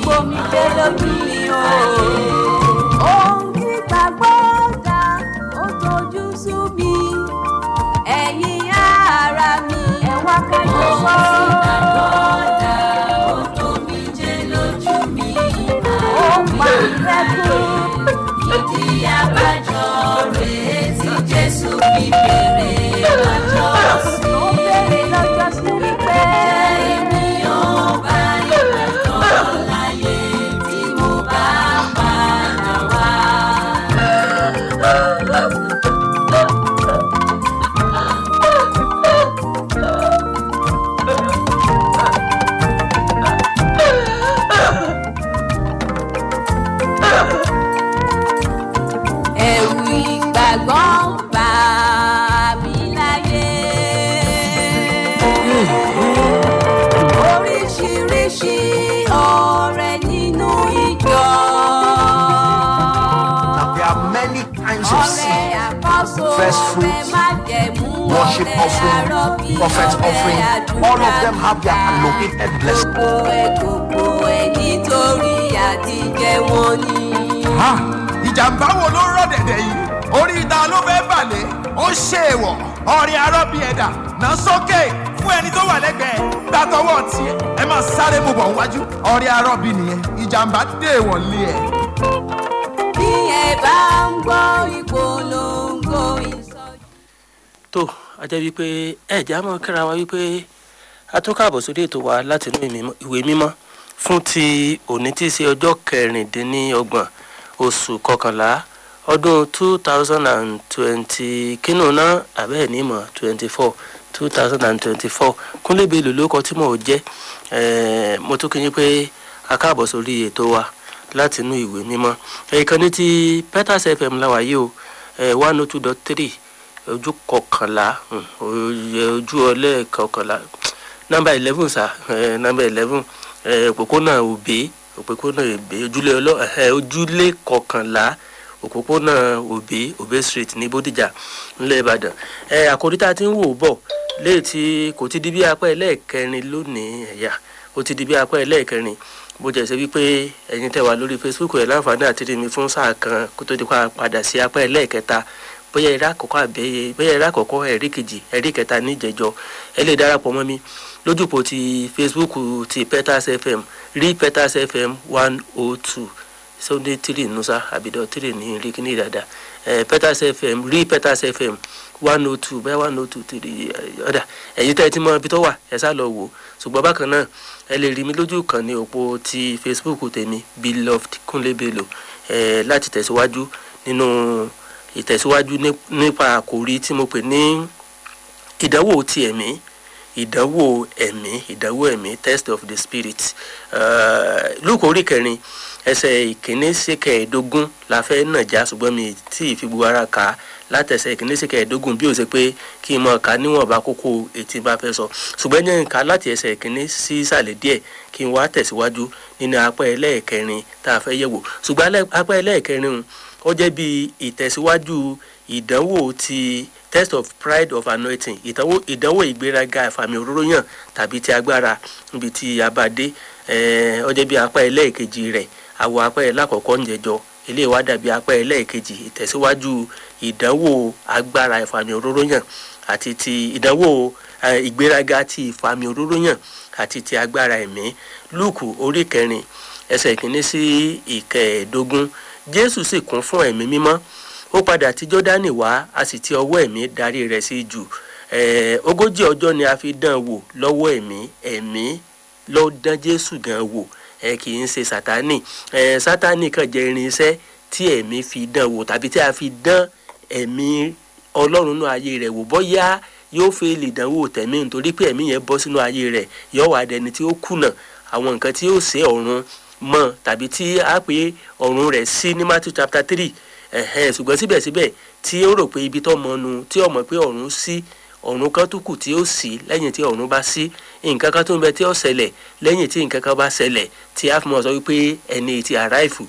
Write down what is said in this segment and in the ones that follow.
gbomi dé lójú mi o. Ohun tí gbàgbọ́ dá ó tojú sú mi. Ẹ̀yin ara mi ẹ wá kájọ sọ. Ohun tí gbàgbọ́ dá ó gbomi dé lójú mi. Ó pa ìrẹ́kùn. Ìdí abájọ rèé tí Jésù fi bèrè lọ́jọ́ sí. Ó bèrè lọ́jọ́ sí wípé èmi ò bá ìgbàgbọ́ láyé tí mo bá padà wá. Ẹ̀rù ìgbàgbọ́ ń bà mí láyé. Oríṣiríṣi ọ̀rẹ́ nínú ìjọ. There are many kinds of Ọ̀rẹ́ seed. àkọ́so, First ọ̀rẹ́ fruits, májẹ̀mú, worship ọ̀rẹ́ offering, àrọ́bí, prophet ọ̀rẹ́ offering. All of them have their allocated blessing. gbogbo ẹ̀ nítorí àtijẹ́ wọn ni. ìjàmbá wo ló rọ̀ dẹ̀dẹ̀ yìí orí ìta ló fẹ́ balẹ̀ ó ṣe èèwọ̀ ọ̀rìn arọ́bí ẹ̀dà náà sókè fún ẹni tó wà lẹ́gbẹ̀ẹ́ gbàtọwọ́ tiẹ̀ ẹ máa sáré mú bọ̀ wájú ọ̀rìn arọ́bí nìyẹn ìjàmbá dé èèwọ̀ lé ẹ̀. Bí ẹ bá ń gbọ́ ìpolongo ìsọjí. tó a jẹ́ wípé ẹ̀já mọ́ kíra wa wípé a tún káàbọ̀ sórí ètò wa láti inú ìwé mímọ́ fún ti òní tí í ṣe ọjọ́ kẹrìndínlọ́gbọ̀n oṣù kọkànlá ọdún 2020 kínú náà abẹ́ẹ̀ ní mọ̀ 2024 Kunle Bello ló kọ tí mò ń jẹ́ mo tún kí yín pé a káàbọ̀ sórí ètò wa láti inú ìwé mímọ́ ìkànnì ti Peters FM láwa yìí o 102.3 ojú kọkànlá ojú ọlẹ́ kọkànlá nọ́mbà 11 sá nọ́mbà 11 òpópónà òbí ojúlé kọkànlá òpópónà òbí street ní Bódìjà ńlẹ̀ Ìbàdàn àkòrí tá a ti ń wò bọ̀ léyìí tí kò ti di bí apá ẹlẹ́ẹ̀kẹrin lónìí ẹ̀yà ó ti di bí apá ẹlẹ́ẹ̀kẹrin bó jẹ́ ṣe wípé ẹ̀yin tẹ́ wà lórí Facebook ẹ̀ láǹfààní àti rí mi fún sáà kan kó tó di pa padà sí apá ẹlẹ́ẹ̀kẹta bóyá ẹ̀rí àkọ́kọ́ ẹ̀rí kejì ẹ̀rí kẹta níjẹ̀jọ́ ẹ lè darapọ̀ mọ́ mi lójúpọ̀ ti Facebook ti Peters FM rí Peters FM 102 Sunday 3 nusa àbídọ́ 3 ní rí kíní dáadáa Peters FM rí Peters FM 102 bẹ́ẹ̀ 102 3 ọ̀dà ẹ̀yin tẹ́ ẹ ti mọ ibi tó wà ẹ sá lọ wò ṣùgbọ́n bákan náà ẹ lè rí mi lójú kan ní òpó ti Facebook tèmi Beloved Kunle Bello láti tẹ̀síwájú nínú ìtẹ̀síwájú nípa àkòrí tí mo pè ní ìdánwò ti ẹ̀mí ìdánwò ẹ̀mí test of the spirit Lúùkù orí kẹrin ẹsẹ̀ ìkíní sí kẹẹ̀ẹ́dógún la fẹ́ nà já ṣùgbọ́n mi tí ì fi gbogbo ara kà á látẹsẹ̀ ìkíní sí kẹẹ̀ẹ́dógún bí ó ṣe pé kí n mọ̀ ká níwọ̀nba kókó ètí bá fẹ́ sọ ṣùgbọ́n yẹn ká láti ẹsẹ̀ ìkíní sí ìsàlẹ̀ díẹ̀ kí n wá tẹ̀síwájú nínú apá ẹlẹ́ẹ̀kẹrin tá a fẹ́ yẹ̀wò ṣùgbọ́n apá ẹlẹ́ẹ̀kẹrin ó jẹ́ bí ìtẹ̀síwájú ìdánwò ti test of pride of anointing ìdánwò ìgbéraga ìfàmì òróró yàn tàbí ti agbára níbi tí a bá dé ó jẹ́ bí apá ẹlẹ́ẹ̀kejì rẹ̀ àwọ̀ apá ẹ̀ lákọ̀ọ́kọ́ ń jẹjọ ilé wa dàbí apá ẹlẹ́ẹ̀kejì ìtẹ̀síwájú ìdánwò agbára ìfàmì òróró yàn àti ti ìdánwò ìgbéraga ti ìfàmì òróró yàn àti ti agbára ẹ̀mí Lúùkù orí kẹrin ẹsẹ̀ ìkíní sí ìkẹẹ̀ẹ́dógún Jésù sì kún fún ẹ̀mí mímọ́ ó padà tí Jọ́dánì wá a sì ti ọwọ́ ẹ̀mí darí rẹ̀ sí jù 40 ọjọ́ ni a fi dán wò lọ́wọ́ ẹ̀mí ló dán Jésù gan wò kì í ṣe Sátánì Sátánì kan jẹ́ irinṣẹ́ tí ẹ̀mí fi dán wò tàbí tí a fi dán ẹ̀mí Ọlọ́run nínú ayé rẹ̀ wò bóyá yóò fẹ́ lè dánwò tẹ̀mí nítorí pé ẹ̀mí yẹn bọ́ sínú ayé rẹ̀ yóò wá dẹni tí ó kùnà àwọn nǹkan tí yóò ṣe ọ̀run mọ́ tàbí tí a pè ọ̀run rẹ̀ sí ní Matthew chapter 3 ṣùgbọ́n síbẹ̀síbẹ̀ tí ó rò pé ibi tó mọnu tí ó mọ̀ pé ọ̀run sí ọ̀run kan tó kù tí ó sí lẹ́yìn tí ọ̀run bá sí nǹkan kan tó ń bẹ tí ó ṣẹlẹ̀ lẹ́yìn tí nǹkan kan bá ṣẹlẹ̀ tí a fi mọ̀ sọ wípé ẹni tí àráìfù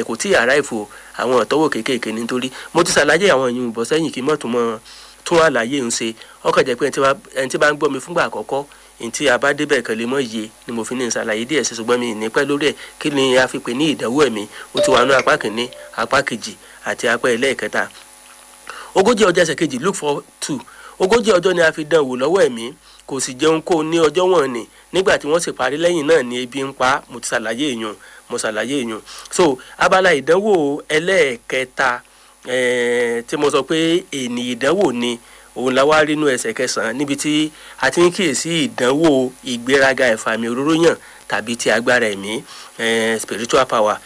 kò tí àráìfù àwọn ìtọ́wò kéékèèké nítorí mo ti ṣàlàyé àwọn èèyàn bọ̀ sẹ́yìn kí mọ̀ tún àlàyé ń ṣe ọkàn jẹ́ pé ẹni tí bá ń gbọ́ mi fúngbà àkọ́kọ́ ntí a bá débẹ̀ kan lè mọ̀ yé ni mo fi ní ìsàlàyé díẹ̀ sí ṣùgbọ́n mi ní pẹ́ lórí ẹ̀ kí ni a fi pè ní ìdánwò ẹ̀mí ó ti wà ní apá kìíní apá kejì àti apá ẹlẹ́ẹ̀kẹta. ogójì ọjọ́ ẹsẹ̀ kejì Luke 4:2 ogójì ọjọ́ ni a fi dán wò lọ́wọ́ ẹ̀mí kò sì jẹun kó ní ọjọ́ wọn ni nígbà tí wọ́n sì parí lẹ́yìn náà ni ebi ń pa mo ṣàlàyé èèyàn so abala ìdánwò ẹlẹ́ẹ̀kẹta tí mo sọ pé ènì ìdánwò ni òun la wá rí inú ẹsẹ̀ kẹsàn-án níbi tí a ti ń kíyèsí ìdánwò ìgbéraga ìfàmì òróró yàn tàbí ti agbára ẹ̀mí spiritual power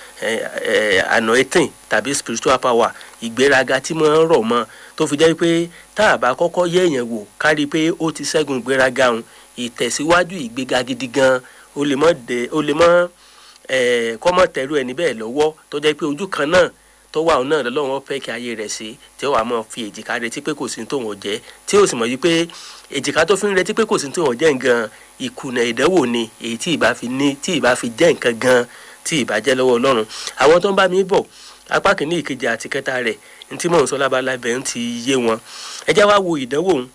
anointing tàbí spiritual power ìgbéraga tí mo ń rọ̀ mọ́ tó fi jẹ́ pé tá a bá kọ́kọ́ yẹ̀ èèyàn wò kárí pé ó ti ṣẹ́gun ìgbéraga òun ìtẹ̀síwájú ìgbéga gidi gan ó lè mọ́ kọ́mọ tẹ̀rù ẹni bẹ́ẹ̀ lọ́wọ́ tó jẹ́ pé ojú kan náà tó wà náà lọ́wọ́ fẹ́ kí ayé rẹ̀ sí tí ó wà mọ́ fi èjìká retí pé kò sí tó wọ́n jẹ́ tí ó sì mọ̀ yí pé èjìká tó fi ń retí pé kò sí tó wọ́n jẹ́ nǹkan ìkùnà ìdánwò ni èyí tí ìbá fi jẹ́ nǹkan gan tí ìbá jẹ́ lọ́wọ́ Ọlọ́run. àwọn tó ń bá mi bọ̀ apá kìíní ìkejì àti kẹta rẹ̀ ní tí mò ń sọ lábala ibẹ̀ ń ti yé wọn. ẹ já wá wo ìdánwò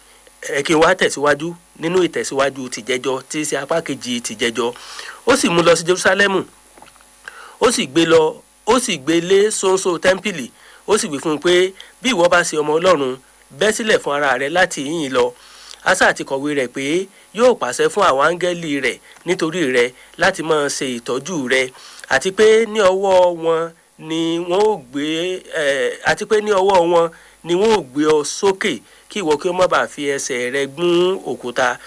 kí n wá tẹ̀síwájú nínú ìtẹ̀síwájú tìjẹ́jọ́ tí í ṣe apá kejì tìjẹ́jọ́. ó sì mú lọ sí Jerúsálẹ́mù ó sì gbé lé ṣóńṣó tẹ́ḿpìlì ó sì wí fún un pé bí ìwọ bá ṣe ọmọ Ọlọ́run bẹ́ sílẹ̀ fún ara rẹ láti ìhín lọ. asa àti kọ̀wé rẹ̀ pé yóò pàṣẹ fún àwọn áńgẹ́lì rẹ̀ nítorí rẹ láti máa ṣe ìtọ́jú rẹ àti pé ní ọwọ́ wọn ni wọ́n ó gbé ọ sókè kí ìwọ kí ó má bàa fi ẹsẹ̀ rẹ gún òkúta.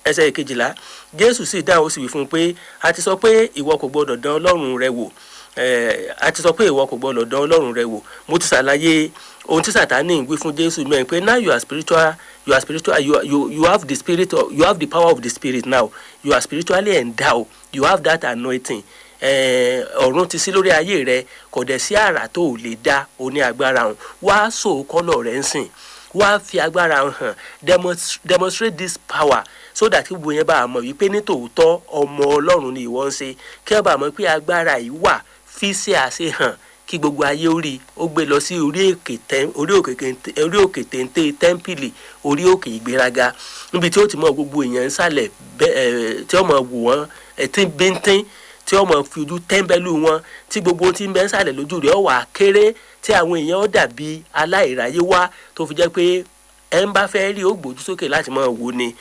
ẹsẹ̀ kejìlá Jésù sì dáhùn ó sì wí fún un pé a ti sọ pé ìwọ kò gbọdọ̀ dán Ọlọ́run rẹ wò mo ti ṣàlàyé ohun tí Sátánì wí fún Jésù mẹ́rin pé now you are spiritual you have the spirit you have the power of the spirit now you are spiritually endowed you have that anointing ọ̀run ti sí lórí ayé rẹ kò dẹ̀ sí àrà tó ò lè dá o ní agbára hàn wá sòkòlò rẹ̀ ń sìn wá fi agbára hàn demonstrate this power so that gbogbo yẹn bá a mọ̀ wípé ní tòótọ́ ọmọ Ọlọ́run ni ìwọ ń ṣe kí wọ́n bá a mọ̀ pé agbára yìí wà fi ṣe àṣehàn kí gbogbo ayé orí ó gbé lọ sí orí òkè téńté tẹ́ḿpìlì orí òkè ìgbéraga níbi tí ó ti mọ gbogbo èèyàn nsàlẹ̀ tí ó mọ wò wọ́n ẹtí bíntín tí ó mọ fi ojú tẹ́ḿbẹ́lú wọn tí gbogbo tí ń bẹ nsàlẹ̀ lójú rẹ̀ ó wà kéré tí àwọn èèyàn ó dàbí aláìráyé wá tó fi jẹ́ pé ẹ ń bá fẹ́ rí ó gbójú sókè láti máa wò ni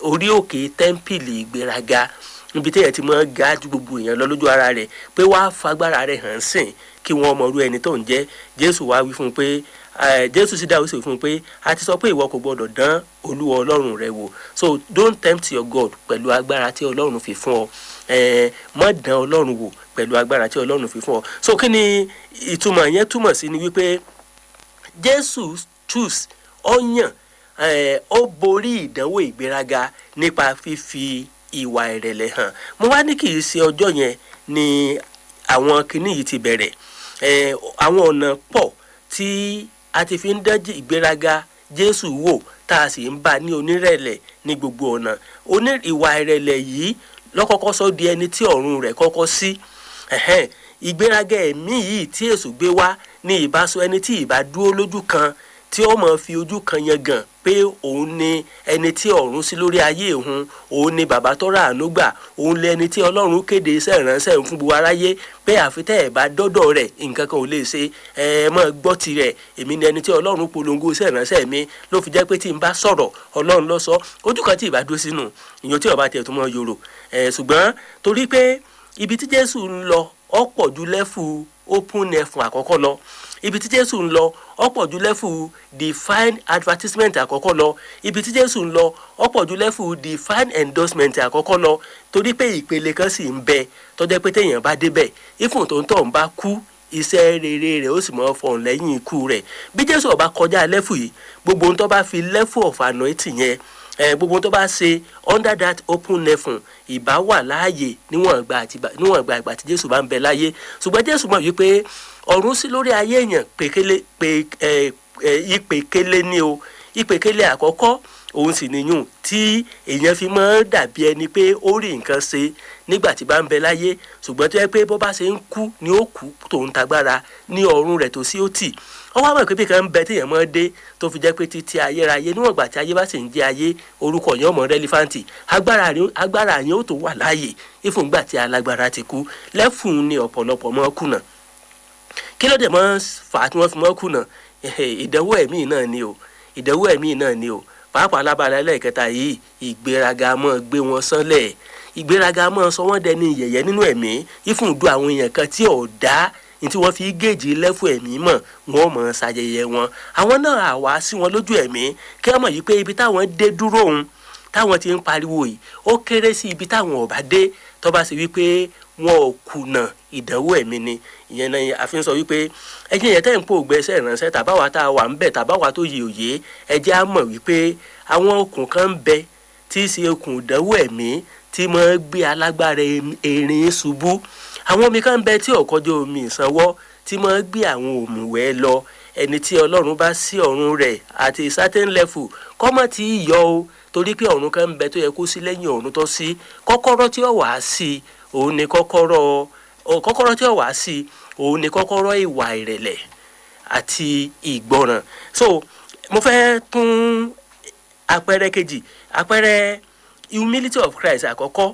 orí òkè tẹ́ḿpìlì ìgbéraga níbi tí ẹ ti mọ ga ju gbogbo èèyàn lọ lójú ara rẹ̀ pé wàá fagbára rẹ̀ hàn sìn kí wọ́n mọ irú ẹni tó ń jẹ́. Jésù wá wí fún un pé Jésù sì dáhùn sí fún un pé a ti sọ pé ìwọ kò gbọdọ̀ dán Olúwa Ọlọ́run rẹ wò so don't tempt your God pẹ̀lú agbára tí Ọlọ́run fi fún ọ má dán Ọlọ́run wò pẹ̀lú agbára tí Ọlọ́run fi fún ọ. so kí ni ìtumọ̀ yẹn túmọ̀ sí ni wípé Jésù choose ọ̀yàn ó borí ìdánwò ìgbéraga nípa fífi ìwà ìrẹ̀lẹ̀ hàn. mo wá ní kì í ṣe ọjọ́ yẹn ni àwọn kinní yìí ti bẹ̀rẹ̀ àwọn ọ̀nà pọ̀ tí a ti fi ń dán ìgbéraga Jésù wò tá a sì ń bá ní onírẹ̀lẹ̀ ní gbogbo ọ̀nà ìwà ìrẹ̀lẹ̀ yìí lọ́kọ́kọ́ sọ di ẹni tí ọ̀run rẹ̀ kọ́kọ́ sí ìgbéraga ẹ̀mí yìí tí Èṣù gbé wá ní ìbáṣọ ẹni tí ìbá dúró lójú kan tí ó mọ̀ fi ojú kan yangàn pé òun ni ẹni tí ọ̀run sí lórí ayé òun ni bàbá tó ràánú gbà òun lé ẹni tí Ọlọ́run kéde iṣẹ́ ìránṣẹ́ fún gbogbo aráyé pé àfitẹ́ ẹ̀ bá dọ́dọ̀ rẹ̀ nǹkan kan ò lè ṣe mọ́ gbọ́ tirẹ̀ èmi ni ẹni tí Ọlọ́run polongo iṣẹ́ ìránṣẹ́ mi ló fi jẹ́ pé tí n bá sọ̀rọ̀ Ọlọ́run ló sọ ojú kan tí ìbá dúró sínú ìyẹn tí ọba tiẹ̀ tó mọ́ yòrò ṣùgbọ́n torí pé ibi tí Jésù ń lọ ọ̀pọ̀ ju lẹ́fù open nefun àkọ́kọ́ lọ ibi tí Jésù ń lọ ọ̀pọ̀ ju lẹ́fù divine advertisement àkọ́kọ́ lọ ibi tí Jésù ń lọ ọ̀pọ̀ ju lẹ́fù divine endorsement àkọ́kọ́ lọ torí pé ìpele kan sì ń bẹ tó jẹ́ pé téèyàn bá débẹ̀ ìfún tó ń tọ̀ ń bá kú iṣẹ́ rere rẹ̀ ó sì mọ́ fọ̀n lẹ́yìn ikú rẹ̀ bí Jésù ọba kọjá lẹ́fù yìí gbogbo ohun tó bá fi lẹ́fù of anointing yẹn gbogbo tó bá ṣe under that open nefun ìbá wà láàyè níwọ̀n ìgbà tí Jésù bá ń bẹ láyé ṣùgbọ́n Jésù mọ̀ wípé ọ̀run sí lórí ayé èèyàn ìpèkélé ní o ìpèkélé àkọ́kọ́ òun sì níyùn tí èèyàn fi máa ń dàbí ẹni pé ó rí nǹkan ṣe nígbà tí bá ń bẹ láyé, ṣùgbọ́n tó yẹ pé bó bá ṣe ń kú ni ó kú tòun tagbára ní ọ̀run rẹ̀ tó sí ó tì. Ó wá mọ̀ pé bí kan ń bẹ téèyàn máa dé tó fi jẹ́ pé títí ayérayé níwọ̀n ìgbà tí ayé bá sì ń jẹ́ ayé orúkọ yẹn ọmọ rẹ́lífáǹtì, agbára yẹn ó tó wà láàyè ìfúngbà tí alágbára ti kú. Lẹ́fùn ni ọ̀pọ̀lọpọ̀ mọ́ kùnà. Kí ló dé mọ́ fà á tí wọ́n fi mọ́ kùnà? Ìdánwò ẹ̀mí náà ni o, ìdánwò ẹ̀mí náà ni o. Pàápàá lábala ẹlẹ́ẹ̀kẹta yìí, ìgbéraga mọ́ gbé wọn sánlẹ̀, ìgbéraga mọ́ sọ wọ́n dẹni yẹ̀yẹ́ nínú ẹ̀mí ìfúndú àwọn èèyàn kan tí ò dá ní tí wọ́n fi géèjì lẹ́fù ẹ̀mí mọ̀ wọ́n mọ̀ ṣàyẹyẹ wọn. Àwọn náà àwa sí wọn lójú ẹ̀mí kí wọ́n mọ̀ yìí pé ibi táwọn dé dúró òun táwọn ti ń pariwo yìí ó kéré sí ibi táwọn ò bá dé tó bá sì wípé wọn ò kùnà ìdánwò ẹ̀mí ni. Ìyẹn náà a fi ń sọ wípé ẹjẹ́ yẹn tẹ́ ń pò gbẹ́sẹ̀ ìránṣẹ́ tàbáwa tá a wà ń bẹ̀ tàbáwa tó yẹ òye ẹjẹ́ á mọ̀ wípé àwọn okùn kan ń bẹ tí í ṣe okùn ìdánwò ẹ̀mí tí máa gbé alágbára erin ṣubú. Àwọn omi kan ń bẹ tí ò kọjá omi ìsanwó tí máa gbé àwọn òmùwẹ̀ lọ. Ẹni tí Ọlọ́run bá sí ọ̀run rẹ̀ àti certain level kọ́mọ̀ tí ì yọ o, torí pé ọ̀run kan ń bẹ tó yẹ kó sí lẹ́yìn ọ̀run tó sí. Kọ́kọ́rọ́ tí ó wà sí òun ni kọ́kọ́rọ́ tí ó wà sí òun ni kọ́kọ́rọ́ ìwà ìrẹ̀lẹ̀ àti ìgbọràn. So mo fẹ́ tún àpẹẹrẹ kejì, àpẹẹrẹ humility of Christ àkọ́kọ́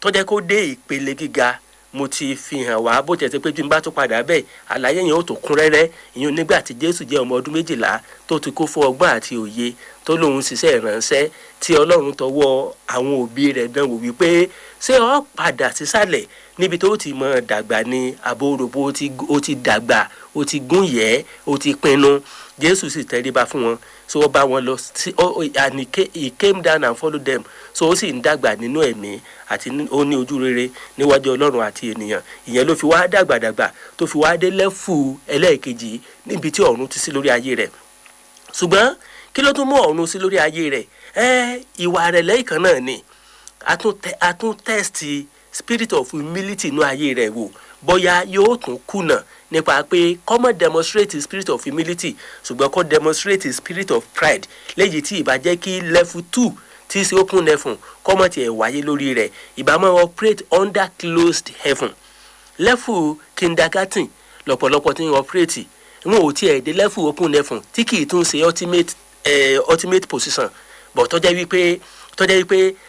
tó jẹ́ kó dé ìpele gíga mo ti fi hàn wá, bó tẹ̀sí pé bí n bá tún padà bẹ́ẹ̀ àlàyé yẹn ó tó kún rẹ́rẹ́. Ìyẹn nígbà tí Jésù jẹ́ ọmọ ọdún 12 tó ti kó fún ọgbọ́n àti òye tó lóun ṣiṣẹ́ ìránṣẹ́ tí Ọlọ́run tọwọ́ àwọn òbí rẹ̀ dánwò wípé ṣé ó padà sísàlẹ̀ níbi tó ti mọ̀ dàgbà ní àbóròbó ó ti dàgbà ó ti gún yẹ́ ó ti pinnu. Jésù sì tẹríba fún wọn, so ó bá wọn lọ and he came down and followed them. So ó sì ń dàgbà nínú ẹ̀mí àti ó ní ojú rere níwájú Ọlọ́run àti ènìyàn. Ìyẹn ló fi wá dàgbàdàgbà tó fi wá dé lẹ́fù ẹlẹ́ẹ̀kejì níbi tí ọ̀run ti sí lórí ayé rẹ̀. Ṣùgbọ́n kí ló tún mú ọ̀run sí lórí ayé rẹ̀? Ìwà rẹ̀ lẹ́yìn kan náà ni a tún test spirit of humility inú ayé rẹ̀ wò bóyá yóò tún kùnà nípa pé kọ́mọ̀ demonstrate spirit of humility ṣùgbọ́n kó demonstrate spirit of pride léyìí tí ìbá jẹ́ kí level 2 tí í ṣe open heaven kọ́mọ̀ tiẹ̀ wáyé lórí rẹ̀, ìbá máa operate under closed heaven. Level kindergarten lọ́pọ̀lọpọ̀ tí ń operate wọn ò tiẹ̀ dé level open heaven tí kì í tún ṣe ultimate position, but tó jẹ́ wípé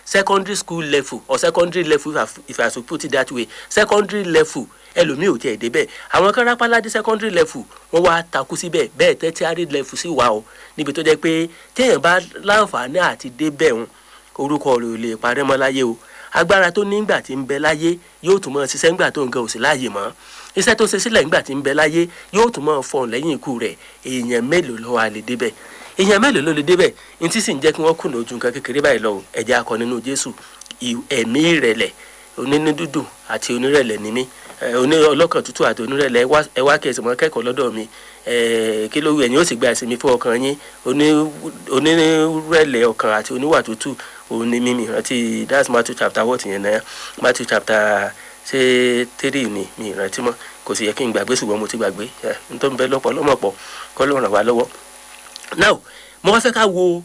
secondary school level or secondary level if I should put it that way, secondary level ẹlòmíì ò tiẹ̀ débẹ̀. Àwọn kan rápálá dé secondary level wọ́n wá takú síbẹ̀, bẹ́ẹ̀ tertiary level sì wà o, níbi tó jẹ́ pé téèyàn bá láǹfààní àti débẹ̀ òun orúkọ rẹ̀ ò lè parẹ́ mọ́ láyé o. Agbára tó nígbà tí ń bẹ láyé yóò tún máa ṣiṣẹ́ ńgbà tó nǹkan ò sí láàyè mọ́. Iṣẹ́ tó ṣe sílẹ̀ ńgbà tí ń bẹ láyé yóò tún máa fọ̀n lẹ́yìn ikú rẹ̀. Èèyàn mélòó ló wà lè débẹ̀? Èèyàn mélòó ló lè débẹ̀? Ní tí sì ń jẹ́ kí wọ́n kùnà ojú nǹkan kékeré báyìí lọ ẹ̀jẹ̀ akọ nínú Jésù. Ẹ̀mí ìrẹ̀lẹ̀, onínú dúdùn àti onírẹ̀lẹ̀ ni mí. Oní ọlọ́kàn tútù àti onírẹ̀lẹ̀ ẹ wá kẹsì mọ́ kẹ́kọ̀ọ́ lọ́dọ̀ mi. Kí ló wù ẹ̀yin ó sì gba ìsinmi fún ọkàn yín. Onírẹ̀lẹ̀ ọkàn àti oníwà tútù òun ni mímì rántí. That's Matthew chapter what yẹn náà? Matthew chapter 3 ni mi rántí mọ́, kò sì yẹ kí n gbàgbé ṣùgbọ́n mo ti gbàgbé. N tó ń bẹ lọ́pọ̀ lọ́mọ̀pọ̀ kọ́ ló ràn wá lọ́wọ́. Now mo wá fẹ́ ká wo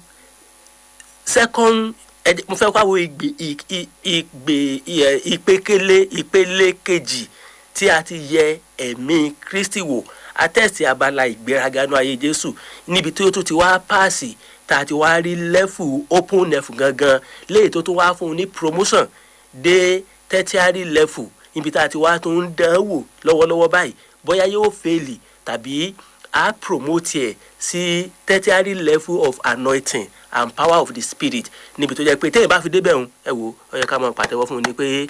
ìpele kejì tí a ti yẹ ẹ̀mí Kristi wò. Atẹ́sí abala ìgbéraga nínú ayé Jésù níbi tí ó tún ti wá páàsì tá a ti wá rí lẹ́fù open level gangan léyìí tó tún wá fún un ní promotion dé tertiary level níbi tá a ti wá tún ń dán wò lọ́wọ́lọ́wọ́ báyìí bóyá yóò fèèlì tàbí a promote ẹ̀ sí tertiary level of anointing and power of the spirit níbi tó jẹ́ pé téèyàn bá fi débẹ̀ òun ẹ wò ó yẹ ká máa pàtẹ́wọ́ fún un ní pé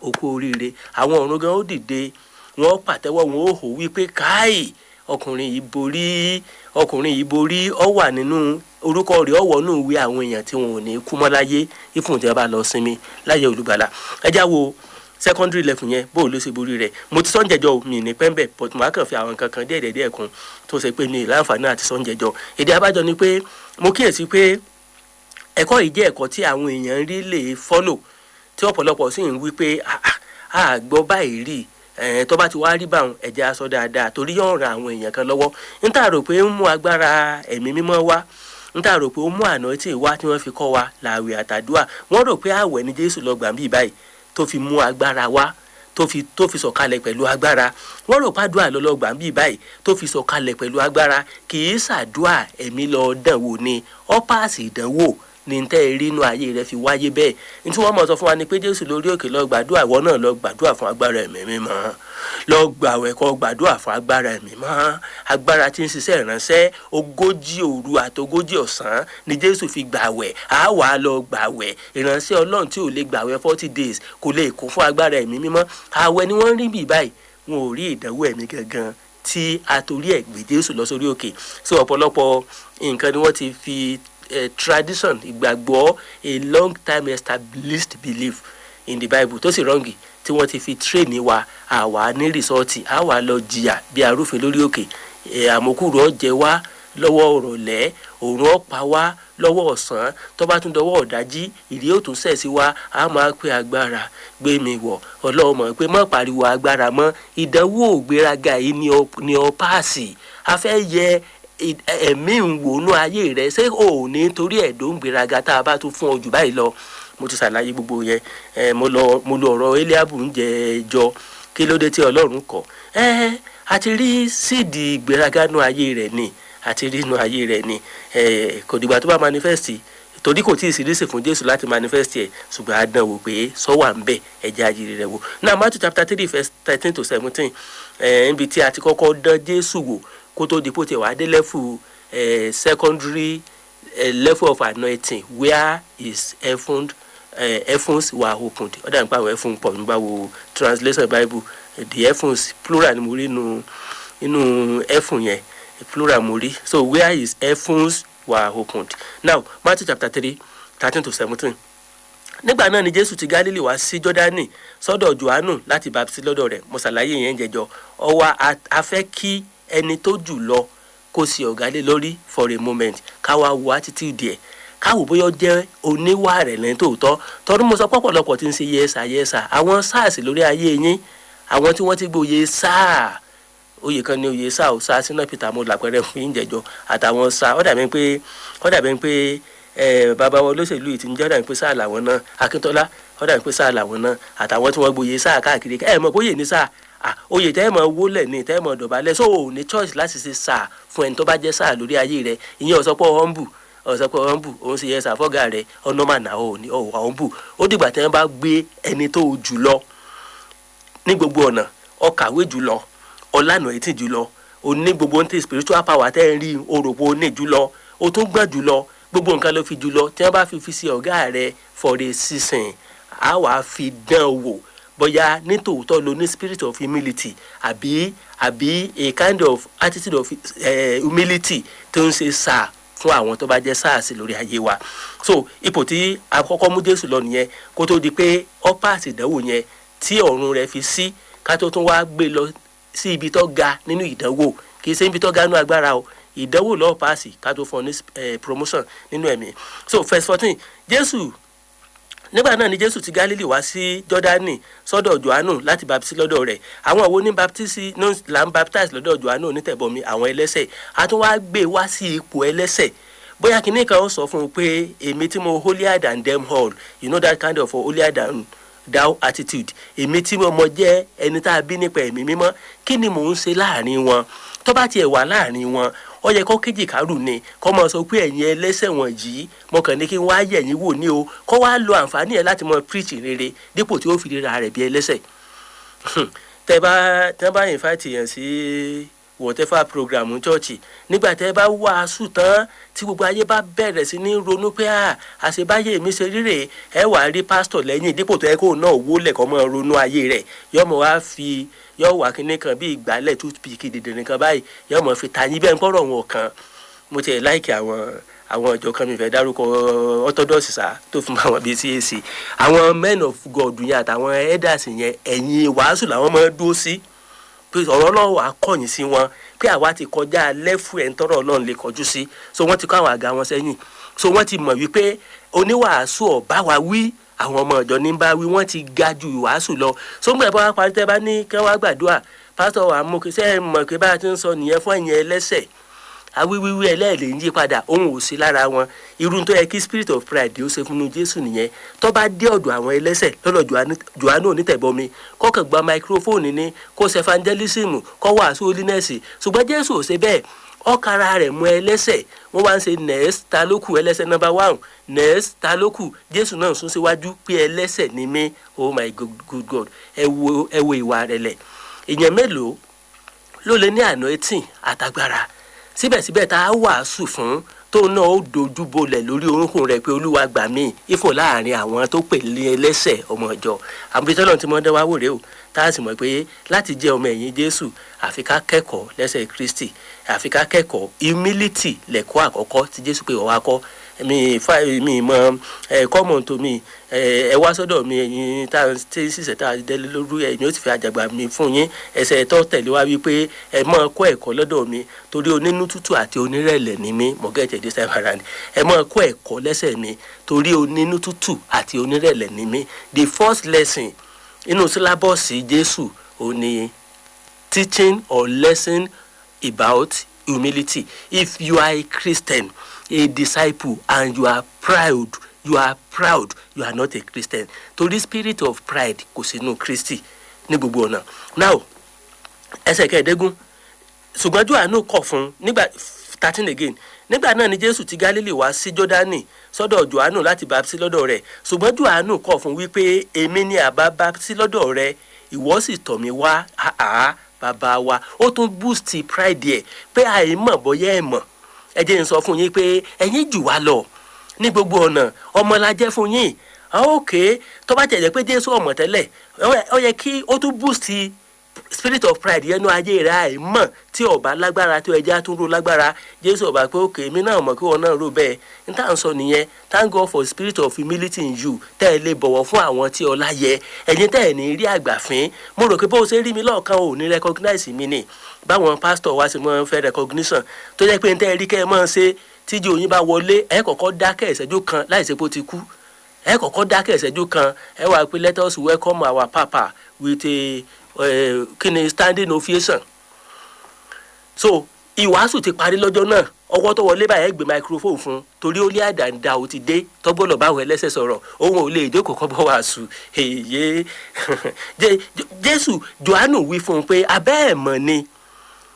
okú oríire. Àwọn ọ̀run gan ó dìde wọ́n pàtẹ́wọ́ wọn ó hò wípé káì ọkùnrin yìí borí ó wà nínú orúkọ rẹ̀ ọ̀wọ́ nù ìwé àwọn èèyàn tí wọn ò ní kú mọ́ láyé ìfún tí wọ́n bá lọ sinmi láyé olùgbàlà. ẹ já wo secondary level yẹn bó ló ṣe borí rẹ̀. Mo ti sọ́njẹ̀jọ́ mi ní pẹ́ńbẹ̀ but màá kàn fi àwọn kankan díẹ̀ kún tó ṣe pé ní ìlànfààní àti sọ́njẹ̀jọ́. Èdè abájọ ni pé mo kíyèsí pé ẹ̀kọ́ yìí jẹ́ ẹ̀kọ́ tí àwọn èèyàn rí lè follow tí ọ̀pọ̀lọpọ̀ sì ń wí pé àgbọ̀ báyìí rí tó bá ti wá rí báwọn ẹ̀jẹ̀ aṣọ dáadáa torí yóò ran àwọn èèyàn kan lọ́wọ́. N tà rò pé ń mú agbára ẹ̀mí mímọ́ wá ń tà rò pé ó mú àná tí ìwá tí wọ́n fi kọ́ wa làwẹ̀ àtàdúà. Wọ́n rò pé àwẹ̀ ni Jésù lọ gbà ń bí báyìí tó fi mú agbára wá, tó fi sọ̀kalẹ̀ pẹ̀lú agbára. Wọ́n rò pé àdúà ló lọ gbà ń bí báyìí tó fi sọ̀kalẹ̀ pẹ̀lú agbára. Kì í ṣàdúà, ẹ̀mí lọ dánwò ni, ó pàṣẹ ìdánwò ní tẹ́ ẹ rí inú ayé rẹ fi wáyé bẹ́ẹ̀. Ní tí wọ́n mọ̀ sọ fún wa ni pé Jésù lórí òkè lọ gbàdúrà, ìwọ náà lọ gbàdúrà fún agbára ẹ̀mí mímọ́, lọ gbàwẹ̀ kó gbàdúrà fún agbára ẹ̀mí mímọ́. Agbára tí ń ṣiṣẹ́ ìránṣẹ́ 40 òru àti 40 ọ̀sán ni Jésù fi gbàwẹ̀. A wà lọ gbàwẹ̀. Ìránṣẹ́ Ọlọ́run tí ò lè gbàwẹ̀ 40 days kò lè kún fún agbára ẹ̀mí mímọ́. Àwẹ̀ ni wọ́n rí bí báyìí, wọn ò rí ìdánwò ẹ̀mí gangan tí a torí ẹ̀ gbé Jésù lọ sórí òkè. So ọ̀pọ̀lọpọ̀ nǹkan ni wọ́n ti fi tradition, ìgbàgbọ́, a long time established belief in the Bible tó sì rọ́ǹgì tí wọ́n ti fi train wa àwa ní rìsọ́ọ̀tì, àwa lọ jìyà bí arúfin lórí òkè. Àmọ́kùrù ọ̀jẹ̀ wá lọ́wọ́ òrọ̀lẹ́, òòrùn ọ̀pá wá lọ́wọ́ ọ̀sán, tó bá tún dọwọ́ ọ̀dájí ìrì ó tún sẹ̀ sí wa. A máa pé agbára gbé mi wọ̀. Ọlọ́run mọ̀ pé má pariwo agbára mọ́. Ìdánwò ògbéraga yìí ni ọ páàsì. A fẹ́ yẹ ẹ̀mí ń wònú ayé rẹ̀, ṣé ò ní torí ẹ̀dọ́ ń gbéraga tá a bá tún fún ọ jù báyìí lọ. Mo ti ṣàlàyé gbogbo yẹn. Mo lo ọ̀rọ̀ Eliabu ń jẹ ẹjọ́ kí ló dé tí Ọlọ́run kọ̀. A ti rí síìdì ìgbéraga nú ayé rẹ̀ ni, àti rí inú ayé rẹ̀ ni. Kò dìgbà tó bá manifest, torí kò tí ì sírísì fún Jésù láti manifest ẹ̀, ṣùgbọ́n a dán wò pé sọ́wà ń bẹ̀, ẹ̀jẹ̀ àjírí rẹ̀ wò. Now Matthew chapter 3 verse 13 to 17, níbi tí a ti kọ́kọ́ dán Jésù wò kó tó di pótẹ̀ wá dé level secondary level of anointing where his heavens were opened. Ó dà nípa àwọn heaven pọ̀ nígbà wo translation Bible, the heavens plural ni mo rí inú heaven yẹn, plural mo rí. So where his heavens were opened. Now Matthew chapter 3 13 to 17. Nígbà náà ni Jésù ti Gálílì wá sí Jọ́dánì sọ́dọ̀ Jòhánù láti baptisi lọ́dọ̀ rẹ̀. Mo ṣàlàyé yẹn jẹjọ. Ó wá a fẹ́ kí ẹni tó jù lọ kó sí ọ̀gá lé lórí for a moment, ká wá wo attitude ẹ̀, ká wò bóyá jẹ́ oníwà rẹ̀ lẹ́yìn tòótọ́. Torí mo sọ pọ̀pọ̀lọpọ̀ tí ń ṣe yẹ́sà àwọn SARS lórí ayé yín, àwọn tí wọ́n ti gbòye sáà, oyè kan ní oyè sáà ò sáà sínú Peter mo làpẹrẹ fún yín jẹjọ àtàwọn sáà. Ó dàbí pé bàbá wọn olóṣèlú yìí ti ń jẹ́, ó dàbí pé sáà làwọn náà. Akíntọ́lá, ó dàbí pé sáà làwọn náà, àtàwọn tí wọ́n gbòye sáà káàkiri. Mọ̀ bóyè ní sáà oyè tẹ́ mọ̀ wólẹ̀ ní tẹ́ mọ̀ dọ̀bálẹ̀, so ò ní choice láti ṣe sáà fún ẹni tó bá jẹ́ sáà lórí ayé rẹ̀. Ìyẹn ọ̀sọ́pọ̀ humble, òun sì yẹ sáà fọ́gà rẹ̀ ọ̀nà mànà humble. Ó dìgbà tí wọ́n bá gbé ẹni tó jù lọ ní gbogbo ọ̀nà, ó kàwé jù lọ, ọ̀lànà ètí jù lọ, ó ní gbogbo ní spiritual power tẹ́ ń rí orògbò ní jù lọ, ó tún gbọ́n jù lọ, gbogbo nǹkan ló fi jù lọ. Tí wọ́n bá fi sí ọ̀gá rẹ̀ for a season, á wàá fi dán wò bóyá nítòótọ́ lo ní spirit of humility àbí a kind of attitude of humility tó ń ṣe sáà fún àwọn tó bá jẹ́ SARS lórí ayé wa. So ipò tí a kọ́kọ́ mú Jésù lọ nìyẹn kó tó di pé ó pass ìdánwò yẹn tí ọ̀run rẹ̀ fi sí, ká tó tún wá gbé lọ sí ibi tó ga nínú ìdánwò. Kì í ṣe ibi tó ga nínú agbára o, ìdánwò lọ́ọ́ pass ká tó fún ọ ní promotion nínú ẹ̀mí. So verse 14, nígbà náà ni Jésù ti Gálílì wá sí Jọ́dánì sọ́dọ̀ Jòhánù láti baptisi lọ́dọ̀ rẹ̀. Àwọn wo ní baptisi là ń baptize lọ́dọ̀ Jòhánù onítẹ̀bọmi? Àwọn ẹlẹ́ṣẹ̀. A tún wá gbé wá sí ipò ẹlẹ́ṣẹ̀. Bóyá kìíní kan ó sọ fún un pé èmi tí mo holier than them all, you know that kind of holier than thou attitude. Èmi tí mo jẹ́ ẹni tá a bí nípa ẹ̀mí mímọ́, kí ni mò ń ṣe láàrin wọn? Tó bá tiẹ̀ wà láàrin wọn, ó yẹ kó kéjì kárù ni kó máa sọ pé ẹ̀yin ẹlẹ́ṣẹ̀ wọ̀nyí mo kàn ní kí n wá yẹ̀yìn wò ní o, kó wá lo àǹfààní ẹ̀ láti máa preach rere dípò tí ó fi ríra rẹ̀ bí ẹlẹ́ṣẹ̀. Tẹ́ bá invite yẹn sí whatever program church, nígbà tẹ́ bá wàásù tán tí gbogbo ayé bá bẹ̀rẹ̀ sí ní ronú pé àṣebáyé mi ṣe ríre, ẹ wàá rí pásítọ̀ lẹ́yìn dípò tó yẹ kó náà wólẹ̀ kó máa ronú ayé rẹ̀. Yóò wá kíní kan bí ìgbálẹ̀ toothpick dìde nìkan báyìí, yóò mọ̀ fi tayín bẹ́ẹ̀ ń pọ̀rọ̀ wọn kan. Mo tiẹ̀ láìkì àwọn ìjọ kan mi fẹ́ dárúkọ orthodox sá tó fún àwọn bíi CAC. Àwọn men of God yẹn àtàwọn elders yẹn ẹ̀yìn wàásù làwọn máa dúró sí. Pé ọ̀rọ̀ Ọlọ́run wà kọ̀yìn sí wọn, pé àwa ti kọjá lẹ́fù ẹ̀ ń tọ́rọ̀ Ọlọ́run lè kọjú sí. So wọ́n ti kọ́ àwọn àga wọn sẹ́yìn. So wọ́n ti mọ̀ wípé oníwàásù ọ̀bá wa wí, àwọn ọmọ ìjọ ní bá wí, wọ́n ti ga ju ìwàásù lọ. So ńgbà bá wá parí tẹ́ bá ní kí wọ́n gbàdúrà, pásítọ̀ wa mú kí sẹ́ mọ̀ pé bá a ti ń sọ nìyẹn fún ẹ̀yin ẹlẹ́ṣẹ̀. awíwíwí ẹlẹ́ẹ̀lẹ́ ń yí padà òun ò sí lára wọn. Irú tó yẹ kí spirit of pride ó ṣe fún Jésù nìyẹn. Tó bá dé ọ̀dọ̀ àwọn ẹlẹ́sẹ̀ lọ́dọ̀ Jòhánù onítẹ̀bọmi kọ́kàn gba microphone ní kó ṣe evangelism kó wàásù holiness, ṣùgbọ́n Jésù ò ṣe bẹ́ẹ̀. Ọ̀kara rẹ̀ mú ẹlẹ́sẹ̀, wọ́n wá ń ṣe next ta ló kù, ẹlẹ́sẹ̀ number 1 next ta ló kù. Jésù náà sún síwájú pé ẹlẹ́sẹ̀ ni mí. Oh my good God, ẹ wo ìwà rẹ̀lẹ̀. Èèyàn mélòó ló lè ní anointing àtagbára síbẹ̀síbẹ̀ tá a wàásù fún tó náà ó dojú bolẹ̀ lórí orúnkún rẹ̀ pé Olúwa gbà mí ìfò láàrin àwọn tó pè ní ẹlẹ́sẹ̀ ọmọ ìjọ. àbítọ́lọ́ tí wọ́n dẹ́ wá wòrè o tá a sì mọ̀ pé láti jẹ́ ọmọ ẹ̀yìn Jésù àfi ká kẹ́kọ̀ọ́ lẹ́sẹ̀ Kristi, àfi ká kẹ́kọ̀ọ́ humility lẹ̀kọ́ àkọ́kọ́ tí Jésù pé ọ̀wá kọ́. mi mọ common to mi ẹ wá sọ́dọ̀ mi ẹ̀yin tá a ti ṣiṣẹ́ tá a délé lórí ẹ̀yin ó ti fi àjàgbà mi fún yín. ẹsẹ̀ tó tẹ̀lé wá wípé ẹ máa kọ́ ẹ̀kọ́ lọ́dọ̀ mi torí onínú tútù àti onírẹ̀lẹ̀ ni mí. mo gẹ́tẹ̀ dé sábàrà ni ẹ máa kọ́ ẹ̀kọ́ lẹ́sẹ̀ mi torí onínú tútù àti onírẹ̀lẹ̀ ni mí. The first lesson inú sílábọ̀sì Jésù ò ní teaching or lesson about humility. If you are a Christian, a disciple, and you are proud, you are not a Christian. To the spirit of pride kò sínú Kristi ní gbogbo ọ̀nà. Now ẹsẹ̀ kẹẹ̀ẹ́dógún ṣùgbọ́n Jòhánù kọ̀ fún nígbà 13 again. Nígbà náà ni Jésù ti Gálílì wá sí Jọ́dánì sọ́dọ̀ Jòhánù láti baptisi lọ́dọ̀ rẹ̀. Ṣùgbọ́n Jòhánù kọ̀ fún wípé èmi ni àbá baptisi lọ́dọ̀ rẹ̀, ìwọ sì tọ̀ mí wá. Bàbá wa ó tún boost pride ẹ̀ pé àìmọ̀ bọ́yá ẹ̀ mọ̀. Ẹ jẹ́ n sọ fún yín pé ẹ̀yin jù wá lọ ní gbogbo ọ̀nà, ọmọ la jẹ́ fún yín. Okay, tó bá jẹ́ pé Jésù ọmọ tẹ́lẹ̀ ó yẹ kí ó tún boost spirit of pride yẹnu ayé rẹ̀ àìmọ̀ tí ọba lágbára tí ẹja tún ro lágbára. Jésù ọba pé okay èmi náà mọ̀ kí wọn náà rò bẹ́ẹ̀. n tá à ń sọ nìyẹn. Thank God for spirit of humility in you. tẹ́ ẹ lè bọ̀wọ̀ fún àwọn tí ọlá yẹ. ẹ̀yin tẹ́ ẹ ní rí àgbàfín. mo rò pé bó o ṣe rí mi lọ́ọ̀kan ò ní recognize mi ni báwọn pastor wá sí mọ́ fẹ́ recognition tó jẹ́ pé n tẹ́ ẹ rí kẹ́ ẹ mọ́ ṣe tíjú oyin bá wọlé ẹ kọ́kọ́ dákẹ́ ìṣẹ́jú kan láìsí pé ó ti kú. ẹ kọ́kọ́ dákẹ́ ìṣẹ́jú kan ẹ wá pé let us welcome our papa with a kíni standing ovation. So ìwàásù ti parí lọ́jọ́ náà, ọwọ́ tó wọlé báyẹn gbé microphone fún torí ó lé àdàndà ó ti dé tọ́gbọ́dọ̀ báwọn ẹlẹ́sẹ̀ sọ̀rọ̀ òun ò lè jókòó kọ́ bọ́ wàásù. Jésù Jòhánù wí fún un pé abẹ́ ẹ̀ mọ̀ ni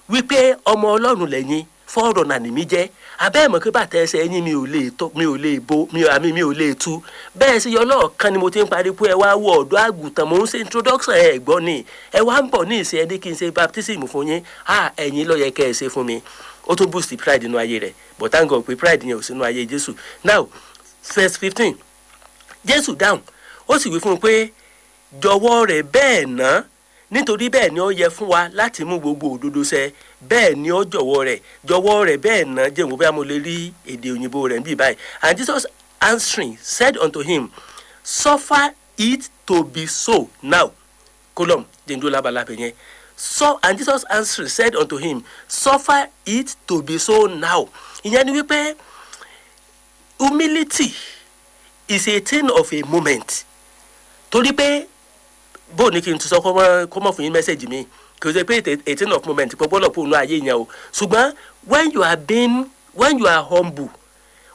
wípé ọmọ Ọlọ́run lẹ́yìn fọ́ọ̀rọ̀ nà ní mi jẹ́. abẹ́ ẹ̀ mọ̀ pé bàtà ẹsẹ̀ ẹ̀yìn mi ò lè tú. bẹ́ẹ̀ sì yọ lọ́ọ̀kan ni mo ti ń parí pé ẹ wá wọ ọ̀dọ́ àgùntàn mò ń ṣe introduction ẹ̀ gbọ́ ni ẹ wá ń bọ̀ ní ìsìn ẹni kí n ṣe baptism fún yín. ẹ̀yin ló yẹ kẹ́ ẹ ṣe fún mi. ó tún boost pride nínú ayé rẹ̀, but thank God pé pride yẹn ò sínú ayé Jésù. Now verse 15 Jésù dáhùn ó sì wí fún un pé jọ̀wọ́ rẹ̀ bẹ́ẹ̀ ná nítorí bẹ́ẹ̀ ni ó yẹ fún wa láti mú gbogbo òdodo ṣẹ. bẹ́ẹ̀ ni ó jọ̀wọ́ rẹ̀ bẹ́ẹ̀ ná jẹ́ ìwọ bí mo lè rí èdè òyìnbó rẹ̀ níbí báyìí. And Jesus answering said unto him, suffer it to be so now. Column jẹ́ndó lábalábẹ̀ yẹn. So and Jesus answering said unto him, suffer it to be so now. ìyẹn ni wípé humility is a thing of a moment. torí pé bó ní kí n tún sọ kó mọ̀ fún yín mẹ́sẹ̀gì mi kì í ṣe pé a thing of moment pọ̀ gbọ́dọ̀ pòun ayé yẹn o. ṣùgbọ́n when you are humble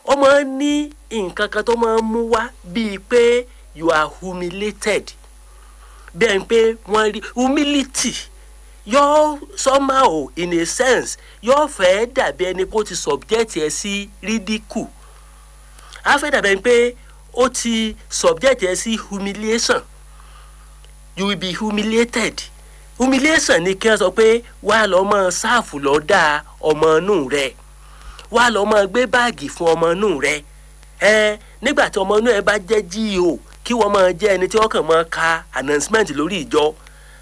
ọmọ ní nǹkan kan tó máa ń mú wá bíi pé you are humiliated. bẹ́ẹ̀ ni pé wọ́n rí humility yóò somehow in a sense yóò fẹ́ dàbí ẹni pé ó ti subject ẹ sí ridicule. á fẹ́ dàbí ẹni pé ó ti subject ẹ sí humiliation. You will be humiliated. Humiliation ni kí wọ́n sọ pé wàá lọ mọ sáàfù lọ dá ọmọ inú rẹ̀, wàá lọ mọ gbé báàgì fún ọmọ inú rẹ̀. Nígbà tí ọmọ inú ẹ bá jẹ́ GO kí wọ́n máa jẹ́ ẹni tí wọ́n kàn máa ka announcement lórí ìjọ.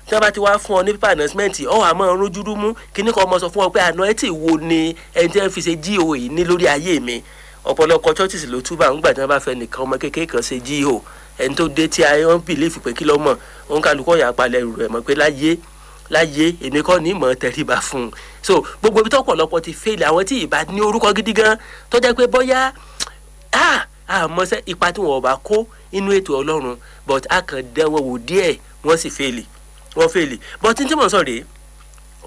tí wọ́n bá ti wá fún ọ ní paper announcement ọ̀ àmọ́ rújúrú mú kíní kan ọmọ sọ fún ọ pé anointing wo ni ẹni tí wọ́n fi ṣe GO yìí ní lórí ayé mi. ọ̀pọ̀lọpọ̀ churches ló túbà ńgbà tí wọ́n bá fẹ́ nìkan ọmọ kékeré kan ṣe GO ẹni tó dé tí wọ́n believe pé kí ló mọ̀ òun kálukọ́ yà palẹ̀ rẹ̀ mọ̀ pé láyé èmi kọ́ ní ìmọ̀ tẹríba fún un. So gbogbo ibi tó pọ̀lọpọ̀ ti fail àwọn tí ìbá ní orúkọ gidi gan tó jẹ́ pé bóyá àmọ́sẹ́ ipa tí wọ́n bá kó inú ètò Ọlọ́run but a kàn dán wọn wò díẹ̀ wọ́n sì fail. But tí mo sọ rèé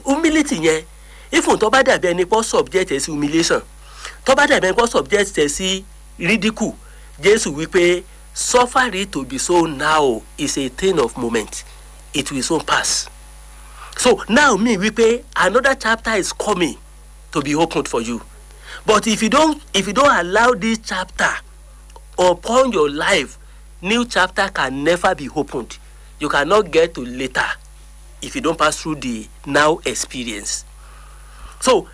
humility yẹn Ifun tó bá dàbí ẹni pọ́ subject ẹ sí humiliation, tó bá dàbí ẹni pọ́ subject ẹ sí ridicule, Jésù wípé suffer it to be so now is a thing of moment, it will soon pass. So now me wípé another chapter is coming to be opened for you. But if you don't allow this chapter upon your life, new chapter can never be opened. You cannot get to later if you don't pass through the now experience. So,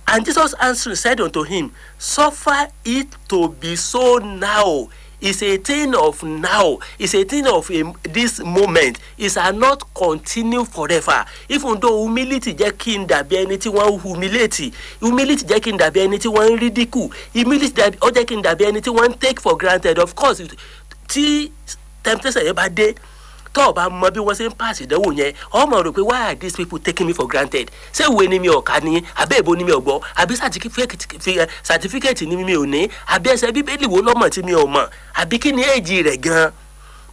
and Jesus answered said unto him, suffer it to be so now. It's a thing of now. It's a thing of this moment. It shall not continue forever. Even though humility jẹ́ kí n dàbí ẹni tí wọ́n humiliate, humility jẹ́ kí n dàbí ẹni tí wọ́n ridicule, humility jẹ́ kí n dàbí ẹni tí wọ́n take for granted. Of course, tí temptation yẹn bá dé, tó o bá mọ bí wọ́n ṣe ń pass ìdánwò yẹn, o mọ̀ rò pé why are these people taking me for granted? Ṣé ìwé ni mi ò kà ní, àbí èbó ni mi ò gbọ́, àbí certificate ni mi ò ní, àbí ẹsẹ̀ bíbélì wo lọ́mọ̀ tí mi ò mọ̀, àbí kí ni èjì rẹ̀ gan-an?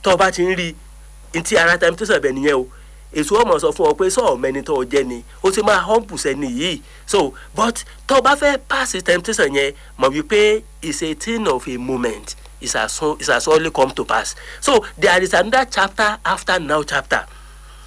Tó o bá ti ń rí ntí ara temptation bẹ̀ nìyẹn o. Èso ọmọ sọ fún ọ pé sọ ọmọẹni tó o jẹ́ ni, o ti máa humble sẹ́ni yìí. So but tó o bá fẹ́ pass temptation yẹn, mọ̀ wípé it's a thing of a moment. It has only come to pass. So there is another chapter after now chapter.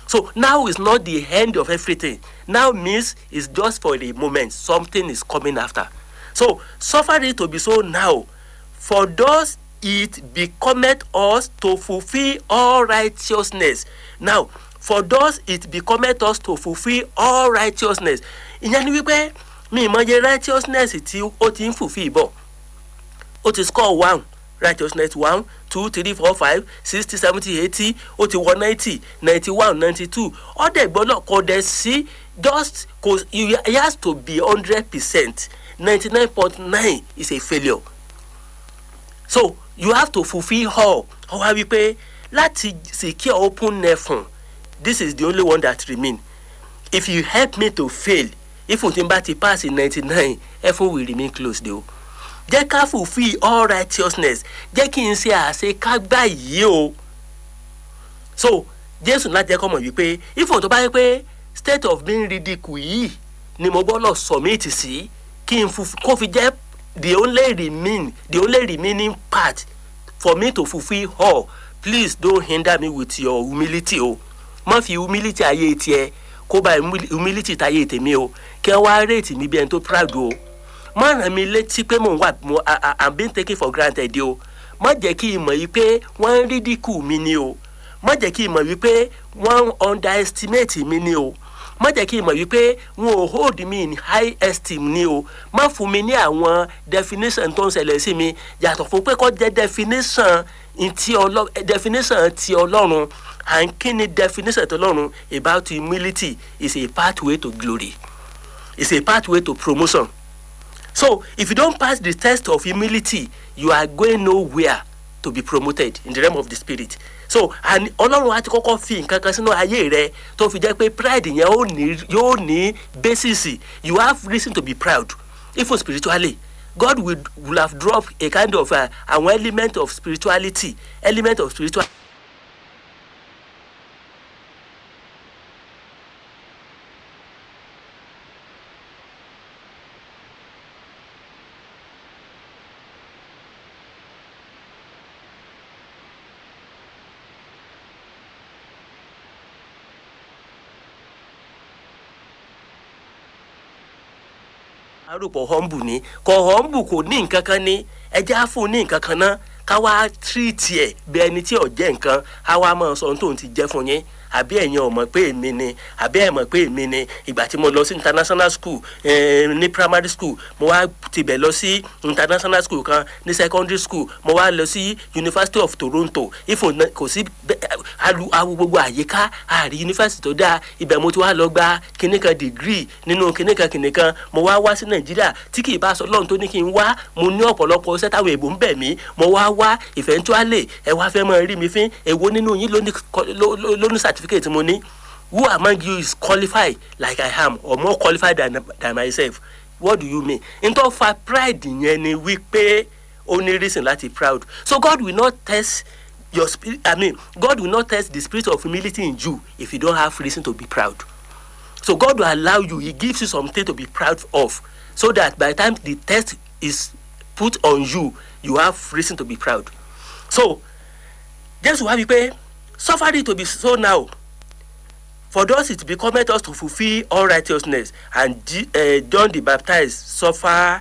So now is not the end of everything. Now means it's just for a moment. Something is coming after. So suffer it to be so now. For thus it becometh us to fulfill all righteousness. Now, for thus it becometh us to fulfill all righteousness. Ìyẹn ni wípé mi mọ ye righteousness tí ó ti ń fulfill bọ̀. Ó ti score 1. Righteousness 1, 2, 3, 4, 5, 60, 70, 80, ó ti 190, 91, 92. All the gbọ́dọ̀ kò dẹ̀ sí just cause it has to be 100%. 99.9 is a failure. So you have to fulfill all. Ó wá wípé láti secure open heaven, this is the only one that remain. If you help me to fail, if n bá ti pass in 99, heaven will remain closed though. Jẹ́ ká fulfill all righteousness. Jẹ́ kí n ṣe àṣekágbá yìí o. So Jésù náà jẹ́ kó mọ̀ wípé if tó bá yẹ pé state of being ridicule yìí ni mo gbọ́dọ̀ submit sí, kí n kó fi jẹ́ the only remaining part for me to fulfill all. Please don't hinder me with your humility o. Má fi humility ayé tiẹ̀ kó bá humility táyé tèmi o. Kí ẹ wá rate mi bí ẹni tó proud o. Má ràn mí létí pé I'm being taken for granted o. Má jẹ́ kí n mọ̀ wípé wọ́n ridicule mi ni o. Má jẹ́ kí n mọ̀ wípé wọ́n underestimate mi ni o. Má jẹ́ kí n mọ̀ wípé wọ́n ò hold me in high esteem ni o. Má fún mi ní àwọn definition tó ń ṣẹlẹ̀ sí mi yàtọ̀ fún pé kó jẹ́ definition ti Ọlọ́run. And kí ni definition ti Ọlọ́run about humility is a pathway to glory. It's a pathway to promotion. So if you don't pass the test of humility, you are going nowhere to be promoted in the realm of the spirit. So and Ọlọ́run á ti kọ́kọ́ fi nǹkan kan sínú ayé rẹ tó fi jẹ́ pé pride yẹn yóò ní basis. You have reason to be proud. Even spiritually, God will have dropped a kind of an element of spirituality, arúpọ̀ humble ni kò humble kò ní nǹkan kan ní ẹjẹ́ á fún ní nǹkan kan náà ká wá treat ẹ̀ bí ẹni tí ò jẹ́ nǹkan á wá máa sọ ohun tó ń ti jẹ́ fún yín. Àbí ẹ̀yin ò mọ̀ pé èmi ni, àbí ẹ̀ mọ̀ pé èmi ni. Ìgbà tí mo lọ sí international school ní primary school, mo wá tibẹ̀ lọ sí international school kan ní secondary school, mo wá lọ sí University of Toronto. Kò sí awu gbogbo àyíká àrí university tó dáa. Ibẹ̀ mo ti wá lọ gba kìnìkan degree nínú kìnìkan. Mo wá sí Nàìjíríà tí kì í bá sọ Ọlọ́run tó ní kí n wá. Mo ní ọ̀pọ̀lọpọ̀ iṣẹ́ táwọn èèbò ń bẹ̀ mí. Mo wá eventually ẹ wá fẹ́ mọ rí mi fín. Èwo nínú yín ló ní certificate mo ní? Who among you is qualified like I am or more qualified than myself? What do you mean? Into fa pride yẹn ni wípé only reason láti proud. So God will not test your spirit. God will not test the spirit of humility in you if you don't have reason to be proud. So God will allow you, he gives you something to be proud of, so that by the time the test is put on you, you have reason to be proud. So just wá wí pé suffer it to be so now, for thus it becometh us to fulfill all righteousness. And John the Baptist suffer,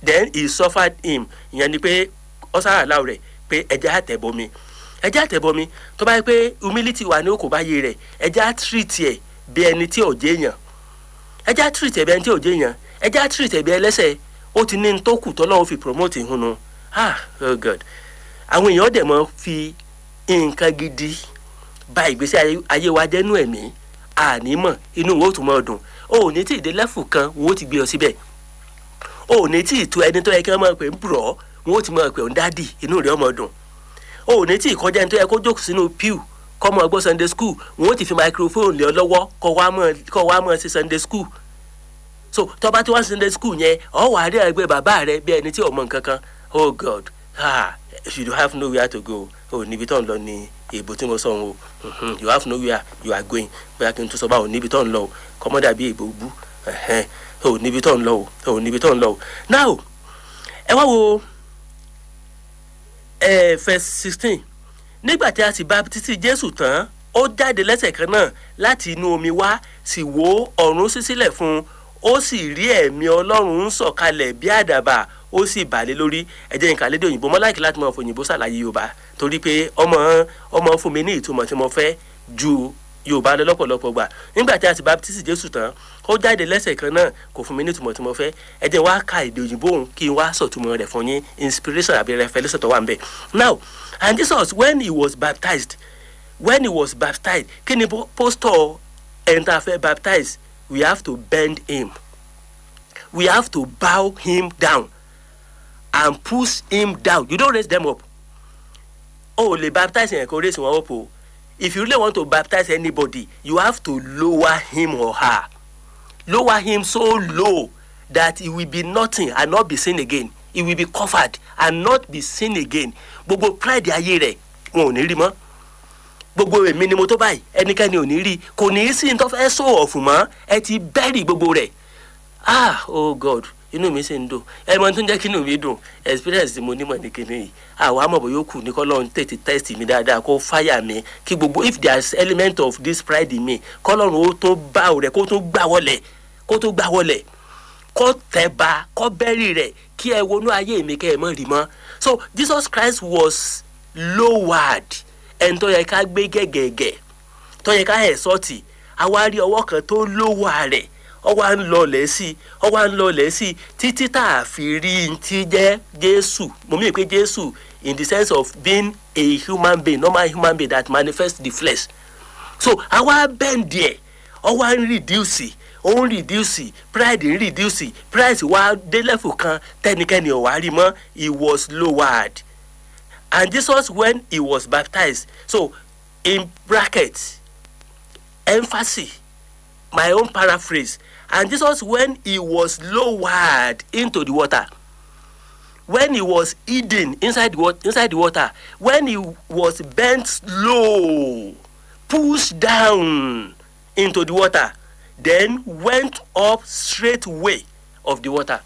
then he suffered him. Ìyẹn ni pé ó sára láò rẹ̀ pé ẹja àtẹ̀bọmi tó bá yẹ pé humility wà ní òkò báyé rẹ̀, ẹja treat ẹ̀ bí ẹni tí ò jẹ́ èèyàn, ẹja treat ẹ̀ bí ẹni tí ò jẹ́ èèyàn, ẹja treat ẹ̀ bí ẹlẹ́sẹ̀. Ó ti ní tó kù tọ́lọ́run fi promote ìhun nu. Oh God, àwọn èèyàn dẹ̀ mọ́ fi nǹkan gidi ba ìgbésí ayé wa jẹ́ nú ẹ̀mí, ànímọ̀ inú wo tún mọ́ dùn. O ò ní tí ìdè lẹ́fù kan wo ti gbé ọ síbẹ̀, o ò ní tí ìtú ẹni tó yẹ kí wọ́n máa pè ń bùrọ̀ wọn ó ti máa pè ń dádì, inú rẹ̀ ọmọ dùn. O ò ní tí ìkọjá ẹni tó yẹ kó jókòó sínú pew kọ́ mọ́ ọgbọ́n Sunday school, wọn ó ti fi microphone lé ọ lọ́wọ́ kọ́ wá mọ́ sí Sunday school. So tó bá ti wá Sunday school yẹn, ọ wà á rí ẹgbẹ́ bàbá rẹ bí ẹni tí ò mọ nǹkan kan. Oh God, you have nowhere to go. O níbi tó ń lọ ní èbó tí mo sọ wọn o. You have nowhere you are going. Bóyá kí n tún sọ báwo níbi tó ń lọ o, kọ́mọ́dà bí èbó bú. O níbi tó ń lọ o. Now ẹ wá wo verse 16. Nígbà tí a sì baptisi Jésù tán, ó jáde lẹ́sẹ̀ kan náà láti inú omi wá, sì wò ọ̀run ṣí sílẹ̀ fún un, ó sì rí ẹ̀mí Ọlọ́run ń sọ̀kalẹ̀ bí àdàbà, ó sì bà lé lórí. Ẹ jẹ́ n kà lédè òyìnbó, mo láìkí láti máa fòyìnbó ṣàlàyé Yorùbá torí pé ọmọ fún mi ní ìtumọ̀ tí mo fẹ́ ju Yorùbá lọ lọ́pọ̀lọpọ̀ gbà. Nígbà tí a sì baptisi Jésù tán, ó jáde lẹ́sẹ̀ kan náà, kò fún mi ní ìtumọ̀ tí mo fẹ́. Ẹ jẹ́ n wá ka èdè òyìnbó òun kí n wá sọ̀túmọ̀ rẹ̀ fún yín, inspiration àbí revelation tó wà ńbẹ̀. Now, and Jesus when he was baptized, kí ni pastor ẹni tá a fẹ́ baptize? We have to bend him, we have to bow him down and push him down. You don't raise them up. Oh, le baptize yẹn kò raise wọn up o. If you really want to baptize anybody, you have to lower him or her. Lower him so low that he will be nothing and not be seen again. He will be covered and not be seen again. Gbogbo pride ayé rẹ̀ wọn ò ní rí mọ́. Gbogbo èmi ni mo tó báyìí, ẹnikẹ́ni ò ní rí, kò ní í sí ní tó fẹ́ show off mọ́, ẹ ti bẹ́rì gbogbo rẹ̀. Oh God, inú mi ṣe ń dùn. Ẹ mọ tó ń jẹ́ kí inú mi dùn, experience tí mo nímọ̀ ní kíní yìí. Àwọn amọ̀bọ̀ yóò kù ní kọ́lọ́run tètè test mi dáadáa, kó fire mi, kí gbogbo if there is element of this pride in me, kọ́lọ́run ó tó bá rẹ̀ kó tó gbà wọlẹ̀, kó tẹ̀ bá, kó bẹ́rì rẹ̀, kí ẹ wọnú ayé mi kẹ́ ẹ mọ̀ rí mọ́. So Jesus Christ was lowered. Ẹni tó yẹ ká gbé gẹ́gẹ́gẹ́, tó yẹ ká ẹ̀sọ́tì, àwa rí ọwọ́ kan tó lower rẹ̀, ó wá ń lọlẹ̀ sí títí tá a fi rí ti jẹ́ Jésù. Mo mí pé Jésù in the sense of being a human being, normal human being that manifests the flesh. So àwa bend there, ó wá ń reduce, pride ń reduce, pride wá dé level kan tẹ́nikẹ́ni ò wá rí mọ́. He was lowered. And Jesus when he was baptized, so in brackets, emphasis, my own paraphrase, and Jesus when he was lowered into the water, when he was hidden inside the water, when he was bent low, pushed down into the water, then went up straightway of the water.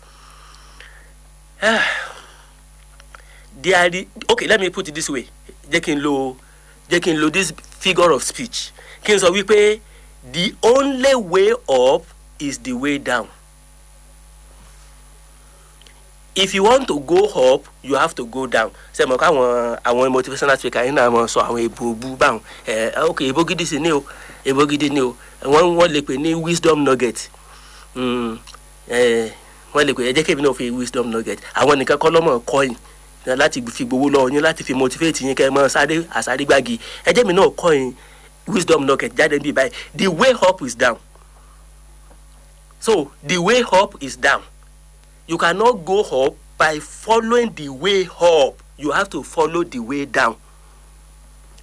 Okay, let me put it this way. Jẹ́ kí n lo this figure of speech. Kí n sọ wípé the only way up is the way down. If you want to go up, you have to go down. Ṣé mo ká àwọn motivational speaker yìí náà mọ̀ sọ àwọn èbò bú báwọn. Okay, èbò gidi sí ni o, wọ́n lè pè ní wisdom nugget. Wọ́n lè pè ẹ jẹ́ kébì náà fi wisdom nugget. Àwọn nìkan kọ́ lọ́mọ coin láti fi gbowó lọ yín, láti fi motivate yín kẹ́ ẹ mọ́ sáré àsáré gbági. Ẹ jẹ́ mi náà coin wisdom nugget jáde bí báyìí. The way up is down. So the way up is down. You cannot go up by following the way up. You have to follow the way down.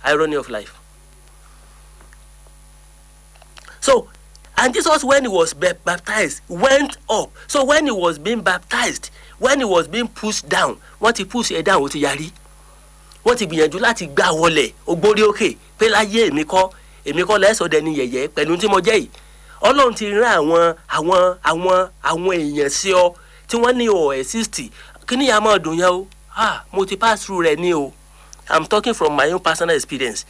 Irony of life. So, and Jesus when he was baptized went up. So when he was being baptized, when he was being pushed down, wọ́n ti push ẹ̀ down, ó ti yarí. Wọ́n ti gbìyànjú láti gbà wọlẹ̀, ó gbórí òkè, pé láyé èmi kọ́ lẹ́sọ̀ dẹni yẹ̀yẹ́ pẹ̀lú tí mo jẹ́ yìí. ọlọ́run ti rán àwọn èèyàn sí ọ tí wọ́n ní o exist kí ni ìyá máa dùn yẹn o mo ti pass through rẹ̀ ní o. I'm talking from my own personal experience.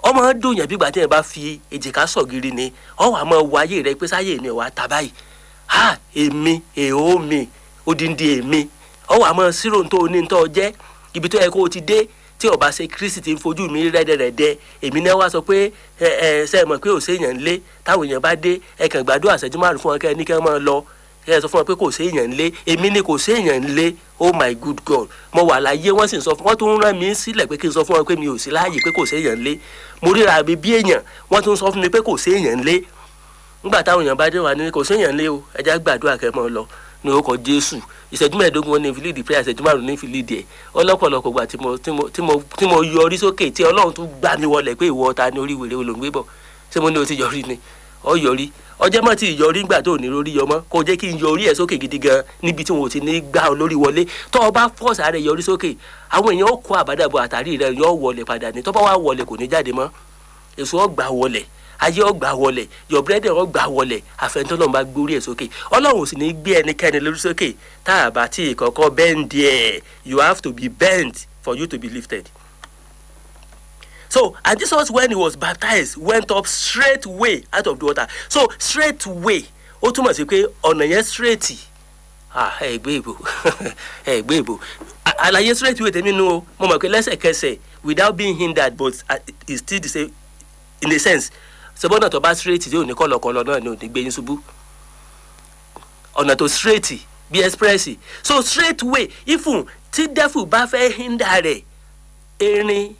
ọmọ dùn yẹn bí ìgbà tí yẹn bá fi èjìká sọ̀gìrì ni ọ wà máa wọ ayé rẹ pé sáyé mi ò wá ta báyìí èmi èèó mi odindi èmi ọ wà máa sírò tó ní tó jẹ́ ibi tó yẹ kó o ti dé tí ọba ṣe Kristi ti ń fojú mi rẹ́dẹ̀rẹ́dẹ́ èmi náà wá sọ pé ṣe mọ̀ pé ò séèyàn lé táwọn èèyàn bá dé ẹ kàn gbàdúrà ṣẹ́jú márùn fún wọn kẹ́ ẹ ní kẹ́ ẹ máa lọ kẹ́ ẹ sọ fún wọn pé kò séèyàn lé èmi ni kò séèyàn lé oh my good God mo wà láyé wọ́n sì ń sọ fún wọn tó ń rán mi sílẹ̀ pé kí n sọ fún wọn pé mi ò sí láàyè pé kò séèyàn lé mo ríra mi bí èèyàn wọ́n tún sọ fún mi pé kò séèyàn lé nígbà táwọn èèyàn bá dé wà ní kò séèyàn lé o ẹ já gbàdúrà kẹ́ ẹ máa lọ ní orúkọ Jésù ìṣẹ́jú mẹ́ẹ̀ẹ́dógún wọn ní ìfìlídìí prayer ìṣẹ́jú márùn ní ìfìlídìí ẹ̀ ọlọ́pọ̀lọpọ̀ gbà tí mo yọrí sókè tí Ọlọ́run tún gbá mi wọlé pé ìwọ ta ni orí wèrè olóńgbé bọ̀ ṣé mo ní o ti yọrí ni ọ yọrí ọjọ́ mọ́ ti yọrí ńgbà tó ní lórí yọmọ́ kó jẹ́ kí n yọrí ẹ̀ sókè gidi gan níbi tí wọn ò ti ní gbá ọ lórí wọlé tó o bá fọ́ọ̀sì rẹ̀ yọrí sókè àwọn èèyàn ó kó àbádàbọ̀ àtàrí rẹ̀ yọ wọlé padà ní tó bá wà wọlé kò ní jáde mọ́ èso ọgbà wọlé ayé ọgbà wọlé your brother ọgbà wọlé àfẹnutọ́lọ́run bá gbórí ẹ̀ sókè Ọlọ́run ò sì ní gbé ẹnikẹ́ni lórí sókè tá a bá tí ìkọ̀kọ̀ bend ẹ̀ you have to be bent for you to be lifted. So and Jesus when he was baptized went up straightway out of the water. So straightway ó túmọ̀ sí pé ọ̀nà yẹn straight ẹ̀gbẹ́ ìbò àlàyé straightway tèmi nu o mo mọ̀ pé lẹ́sẹ̀kẹsẹ̀ without being hindered but it's still the same in a sense sọ́bọ́nà tó bá straight tí ò ní kọ́lọ̀kọ́lọ̀ náà ni ò ní gbé yín ṣubú ọ̀nà tó straight bí express so straightway ifun tí devil bá fẹ́ hinder rẹ̀ erin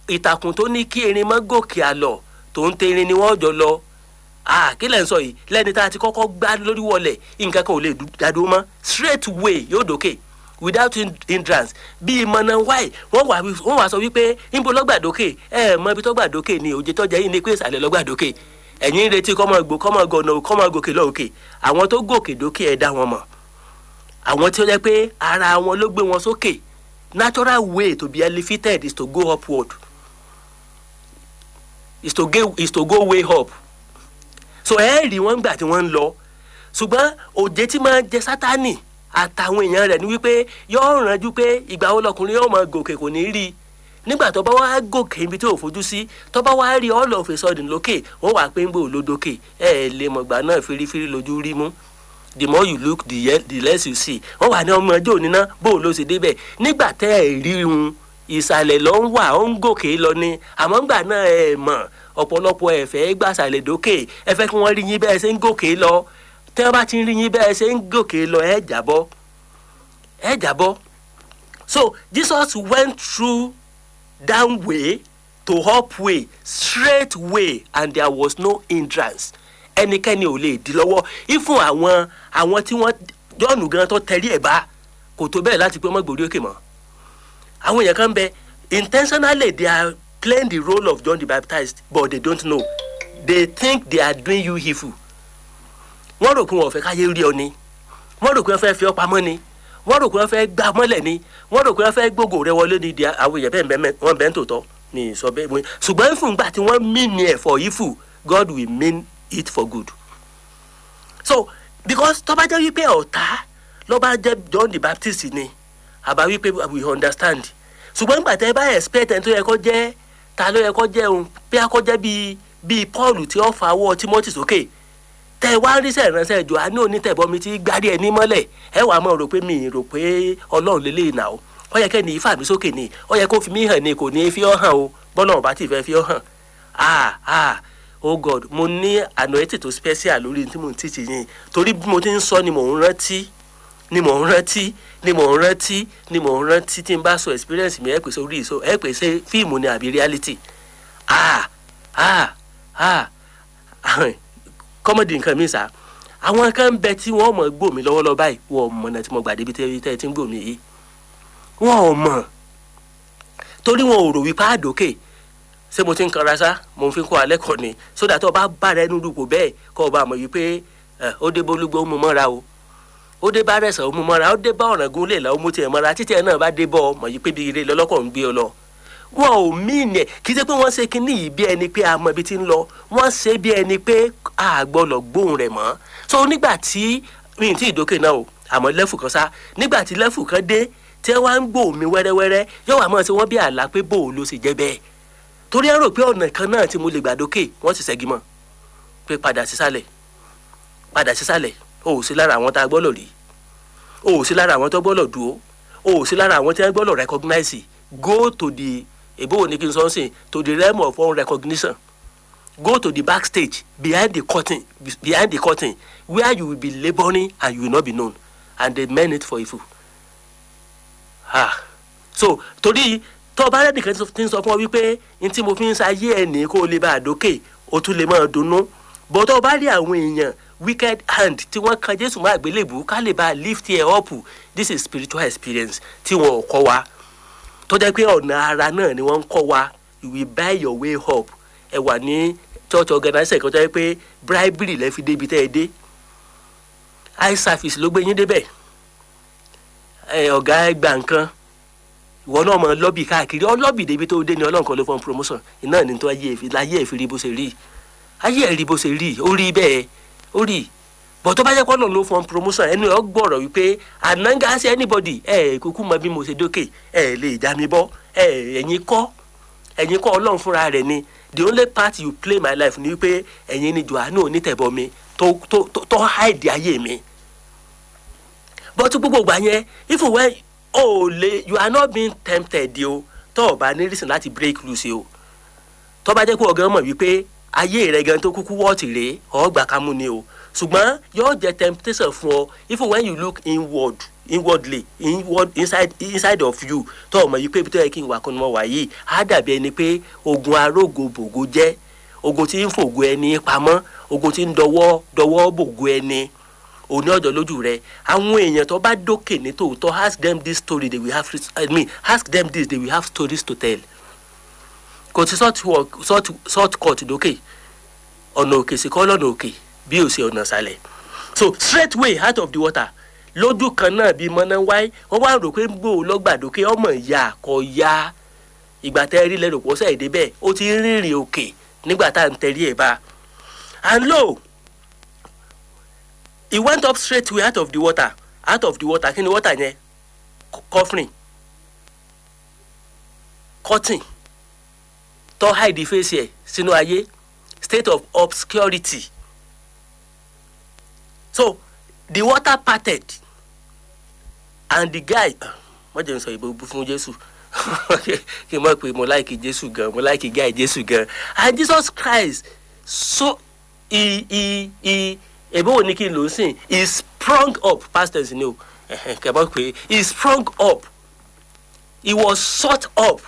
ìtàkùn tó ní kí erin má gòkè àlọ tó ń tẹrin ni wọ́n jọ lọ kí lẹ́ ń sọ yìí lẹ́ni tá a ti kọ́kọ́ gbá lórí wọlé nǹkan kan ò lè dádúró mọ́ straightway yóò dókè without hindrance bí ìmọ̀nà wáì wọ́n wá sọ wípé níbo lọ́gbàdókè mọ ibi tó gbàdókè ni òjò tó jẹ́ yín ní pé ìsàlẹ̀ lọ́gbàdókè ẹ̀yin ń retí kọ́mọ gòkè lọ òkè àwọn tó gòkè dókè ẹ̀ dá wọn mọ̀ àwọn tí ó jẹ́ pé ara wọn ló gbé wọn sókè natural way to be elevated is to go upward is to go way up so rí wọn gbà tí wọ́n ń lọ ṣùgbọ́n òjé tí máa jẹ Sátánì àtàwọn èèyàn rẹ̀ ni wípé yóò rànjú pé ìgbà wo lọkùnrin yóò máa gòkè kò ní rí nígbà tó bá wá gòkè ibi tí ò fojú sí tó bá wá rí all of a sudden lókè wọ́n wà pé ń gbò lódókè lè mọ̀gbà náà firifiri lójú rí mú the more you look the less you see wọ́n wà ní ọmọ ọjọ́ òní ná bó ló ṣe débẹ̀ nígbà tẹ́ rí un ìsàlẹ̀ ló ń wà ó ń gòkè lọ ni àmọ́ ńgbà náà mọ̀ ọ̀pọ̀lọpọ̀ ẹ̀fẹ́ gbàsàlẹ̀ dókè ẹ fẹ́ kí wọ́n rí yín bẹ́ẹ̀ ṣe ń gòkè lọ tí wọ́n bá ti rí yín bẹ́ẹ̀ ṣe ń gòkè lọ ẹ jábọ́ so Jesus went through down way to up way straight way and there was no hindrance ẹnikẹ́ni ò lè dí lọ́wọ́ ifun àwọn tí wọ́n jọ́ọ̀nù gan tó tẹ̀lé ẹ̀ bá kò tó bẹ́ẹ̀ láti pé wọ́n gbòórí òkè mọ́ àwọn èèyàn kan bẹ intentionally they are playing the role of John the Baptist but they don't know they think they are doing you evil wọ́n rò pé wọ́n fẹ́ káyé rí ọ ni wọ́n rò pé wọ́n fẹ́ fi ọ́ pamọ́ ni wọ́n rò pé wọ́n fẹ́ gbá mọ́lẹ̀ ni wọ́n rò pé wọ́n fẹ́ gbógo rẹ wọlé ni àwọn èèyàn bẹ́ẹ̀ wọ́n bẹ́ẹ̀ ń tòótọ́ ní ìsọ bẹ́ẹ̀ wọ́n ṣùgbọ́n fún ìgbà tí wọ́n mean it for evil God will mean it for good so because tó bá jẹ́ wípé ọ̀tá ló bá jẹ́ John the Baptist ni àbá wípé we understand ṣùgbọ́n ìgbà tẹ́ bá expect ẹni tó yẹ kó jẹ́ ta ló yẹ kó jẹ́ òun bí a kó jẹ́ bíi Paul tí ó fa ọwọ́ Timothy sókè tẹ wá ríṣẹ́ ìránṣẹ́ Jòhánù onítẹ̀bọmi tí gbárí ẹni mọ́lẹ̀ ẹ wàá mọ̀ rò pé Ọlọ́run lélẹ̀ ìnà o ó yẹ kẹ́ni ìfà mi sókè ni ó yẹ kó fi mí hàn ni kò ní fi ọ́ hàn o bọ́lá ọ̀bá tí ì fẹ́ fi ọ́ hàn oh God mo ní anointing tó special lórí tí mo ń tìtì yín torí bí mo ti ń sọ ni mò ń rántí tí n bá sọ experience mi ẹ pèsè orí ìṣó ẹ pèsè fíìmù ni àbí reality kọ́mọ̀dì nǹkan mi sá àwọn kan bẹ tí wọ́n mọ̀ gbò mí lọ́wọ́lọ́wọ́ báyìí wọ́n mọ̀ náà tí mo gbà débi tẹ́ tí ń gbò mí yìí wọ́n ò mọ̀ torí wọn ò rò wípé àdókè ṣé mo ti ń kanra sá mo fi ń kọ́ alẹ́ kọ́ ni sódà tó o bá bá rẹ nínú ipò bẹ́ẹ̀ kọ́ ọ bá mọ̀ wípé ó dé bólúgbó ó mú mọ́ra o ó dé bá rẹ̀sán ó mú mọ́ra ó dé bá Ọ̀ràngún lè la ó mú tiẹ̀ mọ́ra títí ẹ̀ náà bá dé bọ́ mọ̀ yìí pé bí ire lọ́lọ́kọ̀ ń gbé ọ lọ wọn ò míìnì ẹ̀ kì í ṣe pé wọ́n ṣe kinní yìí bí ẹni pé a mọ ibi tí ń lọ wọ́n ṣe bí ẹni pé a gbọ́dọ̀ gbóhùn rẹ̀ mọ́. So nígbà tí mi ti ìdókè náà o àmọ́ lẹ́fù kan sá nígbà tí lẹ́fù kan dé tí wọ́n á ń gbóhùn mi wẹ́rẹ́wẹ́rẹ́ yóò wá mọ́ sí wọ́n bí àlá pé bò ló sì jẹ́ bẹ́ẹ̀ torí ẹ rò pé ọ̀nà kan náà tí mo lè gbà dókè wọ́n sì ṣẹ́gi mọ́ pé padà sísàlẹ̀ o ò sí lára àwọn tá a gbọ́dọ̀ rí o ò sí lára àwọn tó gbọ́dọ̀ dúró o ò sí lára àwọn tí wọ́n gbọ́dọ̀ recognize go to the ebo ní kí n sọ sí to the realm of unrecognition go to the backstage behind the curtain where you will be labouring and you will not be known and they meant it for evil. So torí tó o bá rẹ́ nìkan tí ń sọ fún ọ wípé n tí mo fi ń ṣayé ẹ̀ ní kó o lè bá a dókè o tún lè máa dunnú bó tó o bá rí àwọn èèyàn wicked hand tí wọ́n kan Jésù máa gbélébùú ká lè bá a lift ẹ̀ up this is spiritual experience tí wọn ò kọ́ wa tó jẹ́ pé ọ̀nà ara náà ni wọ́n ń kọ́ wa you will buy your way up ẹ wà ní church organizer kan tó jẹ́ pé bribery lẹ́ fi débi tẹ́ ẹ dé eye service ló gbé yín débẹ̀ ọ̀gá ẹgbà nǹkan ìwọ náà mọ lọ́bì káàkiri ọlọ́bì débi tó dé ní ọlọ́run kan ló fọ́n promotion iná ní tó láyé ẹ̀ fi rí bó ṣe rí ayé ẹ̀ rí bó ṣe rí ó rí bẹ́ẹ̀ ó rí bọ̀ tó bá jẹ́ pọ́nà ló fọ́n promotion ẹnu ẹ̀ gbọ́rọ̀ wípé ànágá sí anybody kúkú mọ bí mo ṣe dókè lè já mi bọ́ ẹ̀yin kọ́ ọlọ́run fúnra rẹ̀ ni the only part you play my life ni wípé ẹ̀yin ni Jòhánù onítẹ̀bọ̀ mi tó hide ayé mi but gbogbo ìgbà yẹn even when you are not being tempted o tó o bá ní reason láti break loose o tó bá jẹ́ pé ọ̀gá mọ̀ wípé ayé rẹ̀ gan tó kúkú wọ́ọ̀tì rèé ọ̀gbà kámú ni o ṣùgbọ́n yóò jẹ́ temptation fún ọ even when you look inwardly inside of you tó o mọ̀ yìí pé bí tó yẹ kí n wà kó ni mo wà yìí á dàbí ẹni pé ogun arógo bògo jẹ́ ogun tí ń fògo ẹni pamọ́ ogun tí ń dọwọ́ bògo ẹni òní ọjọ́ lójú rẹ̀ àwọn èèyàn tó bá dókè ní tòótọ́ ask them this story they will have stories to tell kò sí short cut dókè ọ̀nà òkè sí kọ́ lọ́nà òkè bí ò sí ọ̀nà sàlẹ̀ so straight way out of the water lójú kan náà bí mọ́nà wáyé wọ́n wá rò pé gbòó lọ́gbà dókè ọmọ ìyá kọ ya ìgbà tẹ́ rí lẹ́rù pọ̀ sẹ́yìn débẹ̀ ó ti rìnrìn òkè nígbà tá à ń tẹ̀lé ẹ̀ bá and lo he went up straight way out of the water kí ni water yẹn covering curtain tó hide face ẹ̀ sínú ayé state of obscurity so the water parted and the guy wọ́n jẹ́ n sọ ìbò fún Jésù kí n mọ̀ pé mo like Jésù gan mo like guy Jésù gan and Jesus Christ so èbó wo ni kí n lò ó sìn he sprung up past tense ni o kẹ̀bọ́ pé he sprung up he was shot up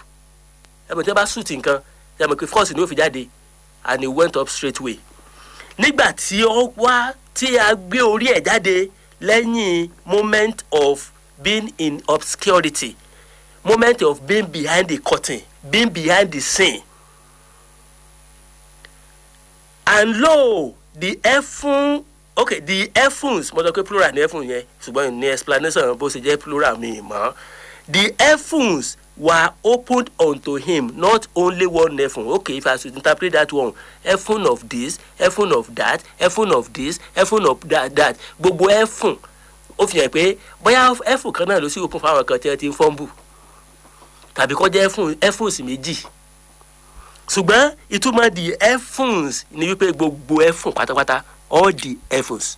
ẹ̀mọ̀ tí wọ́n bá shoot nǹkan ẹ̀mọ̀ pé force ni ó fi jáde and he went up straight way nígbà tí ó wá tí a gbé orí ẹ̀ jáde lẹ́yìn moment of being in obscurity moment of being behind the curtain being behind the scene and lo the heavens mo sọ pé plural ní heaven yẹn ṣùgbọ́n ní explanation bó ṣe jẹ́ plural mi mọ́ the heavens were opened unto him not only one heaven okay if I should interpret that one heaven of this heaven of that heaven of this heaven of that gbogbo heaven ó fi hàn pé bóyá heaven kan náà ló sì open fáwọn kan tí wọ́n ti ń fọ́nbù tàbí kó jẹ́ heavens méjì ṣùgbọ́n ìtumọ̀ the heavens ni wípé gbogbo heaven pátápátá all the heavens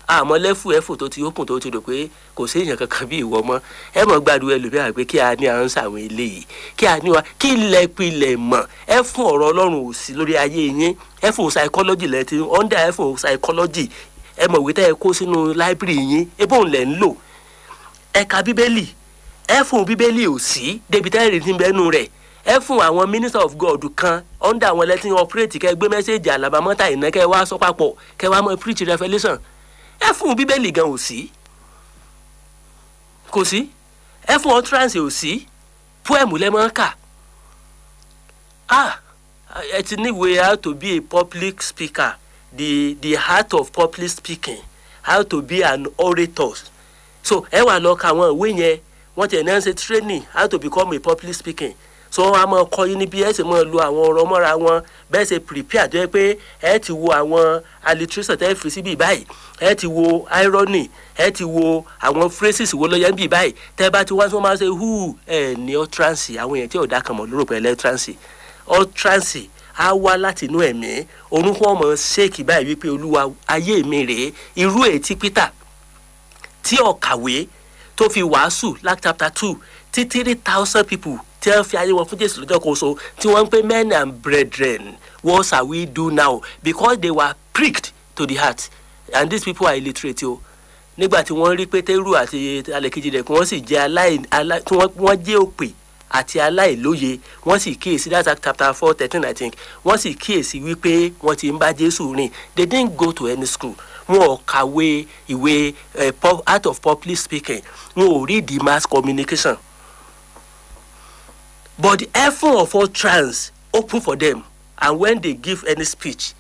àmọ́ lẹ́fù tó ti open tó ti rò pé kò sí èèyàn kankan bí ìwọ mọ́ ẹ mọ̀ gbàdúrà ẹlòmíràn pé kí a ní à ń sàwọn eléyìí kí a ní wa kí ilẹ̀ mọ̀ ẹ fún ọ̀rọ̀ Ọlọ́run ò sí lórí ayé yín ẹ fún psychology lẹ́tí under ẹ fún psychology ẹ mọ̀ wí tẹ́ ẹ kó sínú library yín ebó ń lẹ̀ ń lò ẹ ka bíbélì ẹ fún bíbélì ò sí débi tẹ́ ẹ rí ti bẹ́nu rẹ̀ ẹ fún àwọn minister of God kan under àwọn lẹ́tí operate kẹ́ gbé mẹ́sẹ̀gì àlàbámọ́tà ìná kẹ́ wá sọ papọ̀ kẹ́ wá mọ́ preach revelation ẹ fún bíbélì gan ò sí kò sí ẹ fún utterance ò sí poem lẹ́mọ̀ kà ẹ ti níwèé how to be a public speaker the art of public speaking how to be an orator so ẹ wà lọ ka àwọn ìwé yẹn wọ́n ti ẹ̀ náà ṣe training how to become a public speaking so wọ́n á máa kọ́ yín níbi ẹ ṣe máa lo àwọn ọ̀rọ̀ mọ́ra wọn bẹ́ẹ̀ ṣe prepare tó yẹ pé ẹ ti wo àwọn alliteration tẹ́ fi síbí báyìí ẹ ti wo irony ẹ ti wo àwọn phrases wo lọ́yẹ̀ níbí báyìí tẹ́ bá ti wá sí wọ́n máa ṣe who ẹ ní utterance àwọn èèyàn tí ò dá kan mọ̀ lórúkọ utterance utterance á wá láti inú ẹ̀mí orúkọ ọmọ ṣéèkì báyìí wípé olúwa ayé mi rèé irú ètí Peter tí ọ̀kàwé tó fi wàásù Acts chapter 2 tí 3,000 people tí wọ́n fi ayé wọn fún Jésù lọ́jọ́ kan so tí wọ́n ń pè men and brethren what shall we do now because they were pricked to the heart and these people are illiterate o nígbà tí wọ́n rí Pétérù àti alẹ́kejì rẹ̀ kí wọ́n sì jẹ́ tí wọ́n jẹ́ òpè àti aláìlóye wọ́n sì kíyèsí that's Acts chapter 4:13 I think wọ́n sì kíyèsí wípé wọ́n ti ń bá Jésù rìn they didn't go to any school wọn ò kàwé ìwé art of public speaking wọn ò read the mass communication but the heaven of all trans open for them and when they give any speech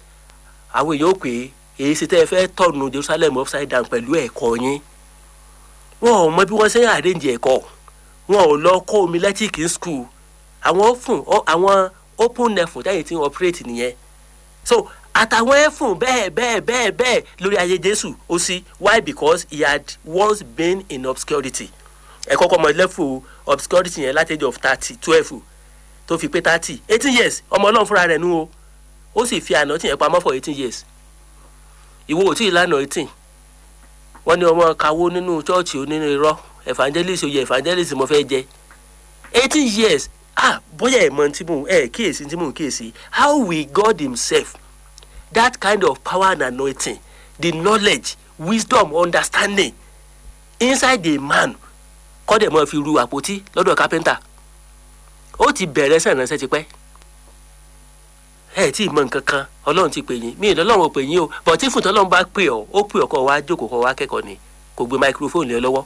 àwọn èèyàn ó pè èyí sì tẹ́ ẹ fẹ́ tọ̀nù Jerusalem upside down pẹ̀lú ẹ̀kọ́ yín wọn ò mọ bí wọ́n ṣe ń arrange ẹ̀kọ́ wọn ò lọ kọ́ homiletic in school àwọn open ẹ̀fùn táyì tí ń operate nìyẹn so àtàwọn ẹ̀fùn bẹ́ẹ̀ lórí ayé Jésù ó sí why because he had once been in obscurity ẹ kọ́kọ́ mọ level obscurity yẹn láti age of 12 tó fi pé 18 years ọmọ Ọlọ́run fúnra rẹ̀ nú o ó sì fi àná tí yẹn pamọ́ for 18 years ìwọ ò tí ì lánàá 18 wọ́n ní ọmọ kawó nínú chọ́ọ̀chì onínú irọ́ evangelist oyè evangelist mo fẹ́ jẹ 18 years bóyá ẹ̀ mọ tí mò ń kíyèsí tí mò ń kíyèsí how will God himself that kind of power and anointing the knowledge wisdom understanding inside the man kọ́ dẹ̀ mọ́ fi ru àpótí lọ́dọ̀ carpenter ó ti bẹ̀rẹ̀ sẹ̀ránṣẹ́ ti pẹ́ tí ì mọ nǹkan kan Ọlọ́run ti pè yín mí ìlọ́lọ́run ò pè yín o but tí fún tọ́lọ́run bá pè ọ́ ó pè ọ́ kọ́ wá jókòó kọ́ wá kẹ́kọ̀ọ́ ni kò gbé microphone lé lọ́wọ́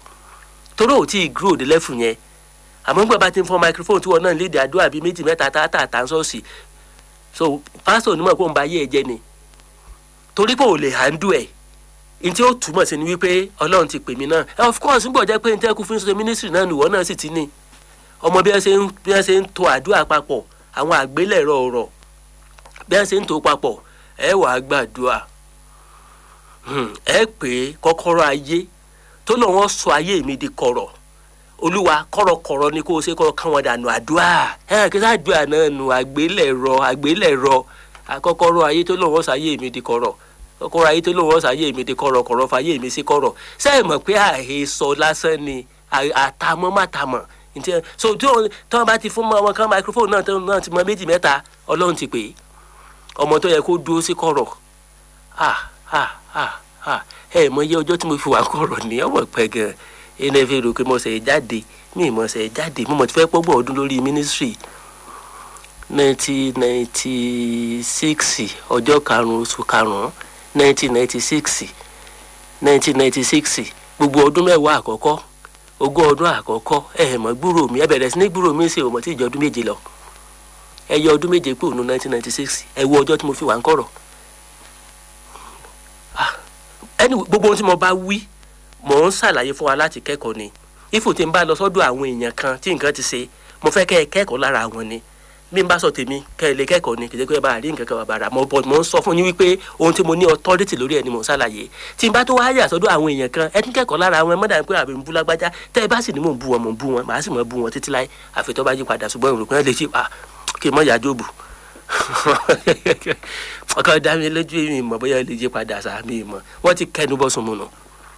torí ò tí ì grow the level yẹn àmọ́ nígbà bá ti ń fọ́ microphone tí wọ́n náà léde àdúrà bíi méjì mẹ́ta tá ń sọ́ọ̀sì so pastor onímọ̀ kó ń ba ayé ẹ jẹ́ ni torí pé ò lè handle ẹ̀ n tí ó túmọ̀ sí ni wípé Ọlọ́run ti pè mí náà of course nígbà jẹ́ pé n tẹ́kù fún ṣe ministry náà nìwọ náà sì ti ní ọmọ bí wọ́n ṣe ń to àdúrà papọ̀ àwọn àgbélẹ̀rọ ọ̀rọ̀ bí wọ́n ṣe ń to papọ̀ ẹ wà á gbàdúrà ẹ pé kọ́kọ́rọ́ ayé tó lọ́ wọ́n sọ ayé mi di kọ̀rọ̀ Olúwa kọ̀rọ̀kọ̀rọ̀ ni kó o ṣe kọ́ káwọn dànù àdúrà kí sàdúrà náà nù àgbélẹ̀rọ àkọ́kọ́rọ́ ayé tó lọ́ wọ́n sọ ayé mi di kọ̀rọ̀ kọ́kọ́rọ́ ayé tó lọ́ wọ́n sọ ayé mi di kọ̀rọ̀ fàyè mi sí kọ̀rọ̀ sẹ́ẹ̀ mọ̀ pé àhesọ lásán ni àtàmọ́ màtàmọ́ so tí wọ́n bá ti fún ọmọ kan microphone náà ti mọ méjì mẹ́ta Ọlọ́run ti pè é ọmọ tó yẹ kó dúró sí kọ̀rọ̀ mọ iye ọjọ́ tí mo fi wà kọ̀rọ̀ ní ọmọ pẹ́ gan ẹnẹ fi rò pé mo ṣe jáde mi mo ṣe jáde mo mọ̀ ti fẹ́ pọ́gbọ̀n ọdún lórí ministry 1996 ọjọ́ karùn-ún oṣù karùn-ún 1996 gbogbo ọdún mẹ́wàá àkọ́kọ́ ogún ọdún àkọ́kọ́ mọ̀ gbúrò mi ẹ bẹ̀rẹ̀ sí ní gbúrò mi ṣe ọmọ tí ìjọ ọdún méje lọ ẹ yọ ọdún méje pé òun 1996 ẹ wo ọjọ́ tí mo fi wà ń kọ̀rọ̀ gbogbo ohun tí mo bá wí mò ń ṣàlàyé fún wa láti kẹ́kọ̀ọ́ ni ifo tí n bá lọ sọ́dọ̀ àwọn èèyàn kan tí nǹkan ti ṣe mo fẹ́ kẹ́ ẹ kẹ́kọ̀ọ́ lára àwọn ni bí n bá sọ tèmi kẹ́ ẹ lè kẹ́kọ̀ọ́ ni kìí ṣe pé bá a rí nǹkan kan bàbàrà mo ń sọ fún yín wípé ohun tí mo ní authority lórí ẹ ni mò ń ṣàlàyé tí n bá tó wá yà sọ́dọ̀ àwọn èèyàn kan ẹ tún kẹ́kọ̀ọ́ lára àwọn ẹ mọ́dà pé àbí ń bú lágbájá tẹ́ ẹ bá sì ní mò ń bú wọn màá sì mọ̀ bú wọn títí láì àfi tó bá yí padà ṣùgbọ́n ìròpin lè ṣe kí n mọ̀ yà jóòbù ọkọ dá mi lójú mi mọ̀ bóyá lè yí padà sáà mi mọ̀ wọ́n ti kẹnu bọ́ sùnmù nù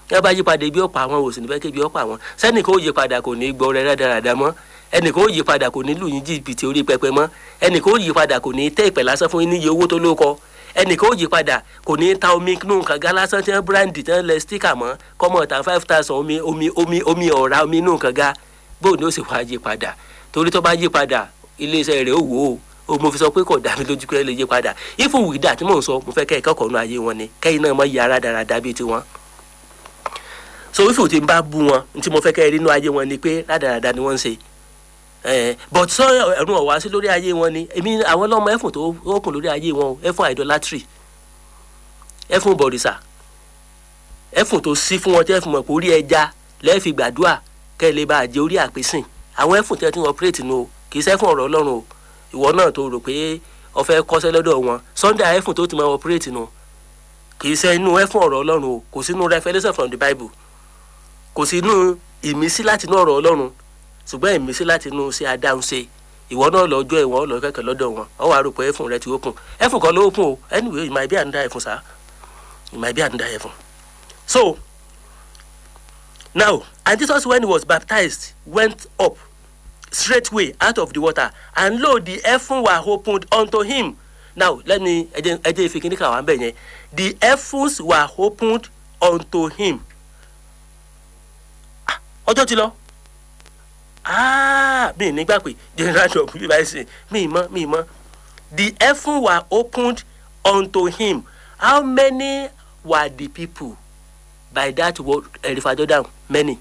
ẹ bá yí padà ibi ọ̀pọ̀ àwọn òsì níbẹ̀ kébi ọ̀pọ̀ àwọn sẹ́nìkan ó yí padà kò ní gbọ́ rẹ rádaràda mọ́ ẹnìkan ó yí padà kò ní lù yín jìbìtì orí pẹpẹ mọ́ ẹnìkan ó yí padà kò ní tẹ́ ìpẹ́ lásán fún yín níye owó tó ló kọ ẹnìkan ó yí padà kò ní ta omi nù kànga lásán tí wọ́n bíráǹdì tí wọ́n lẹ stíkà mọ́ kọ́mọ ta 5,000 omi ọ̀rá omi nù kànga bóun ni ó sì wá yí padà torí tó bá yí padà iléeṣẹ́ rẹ̀ ó wò ó mo fi sọ pé kò dá mi lójú pé lè yí padà ifun wìdá tí mò ń sọ mo fẹ́ kẹ́ ẹ̀kọ́ nù ayé wọn ni kẹ́yìn náà mọ́ yàrá dáradára bíi tiwọn so ifun tí n bá bú wọn tí mo fẹ́ kẹ́ ẹ rí nù ayé wọn ni pé rádaràda ni wọ́n ń ṣe but sọ ẹ̀rùn ọ̀wá sí lórí ayé wọn ni èmi àwọn ọlọ́mọ ẹ̀fùn tó kùn lórí ayé wọn ẹ̀fùn idolatry ẹ̀fùn bọ̀rìṣà ẹ̀fùn tó sí fún wọn tẹ́ fún mọ̀ pé orí ẹja lẹ́ẹ̀fi gbàdúrà kẹ́ ẹ lè bá àjẹ orí àpèsìn àwọn ẹ̀fùn tẹ́ tí wọ́n operate nù kì í ṣe fún ọ̀rọ̀ Ọlọ́run o ìwọ náà tó rò pé o fẹ́ kọ́ṣẹ́ lọ́dọ̀ wọn Sunday ẹ̀fún tó ti máa operate nù kì í ṣe inú ẹ̀fún ọ̀rọ̀ Ọlọ́run o kò sínú revelation from the Bible kò sínú ìmísí láti inú ọ̀rọ̀ Ọlọ́run ṣùgbọ́n ìmísí láti inú sí adáhunṣe ìwọ náà lọ́jọ́ ìwọ lọ kẹ́kẹ́ lọ́dọ̀ wọn ọ wàá rò pé ẹ̀fún rẹ ti open ẹ̀fún kan ló open o anyway it might be another ẹ̀fún sá it might be another ẹ̀fún. So now and Jesus when he was baptized went up straightway out of the water and lo the heaven were opened unto him. Now let me ẹjẹ ìfikíníkà wà ń bẹ̀ yẹn the heavens were opened unto him. Ọjọ́ ti lọ mi nígbà pé generation of people say mi mọ̀ the heavens were opened unto him. How many were the people by that word River Jordan? Many.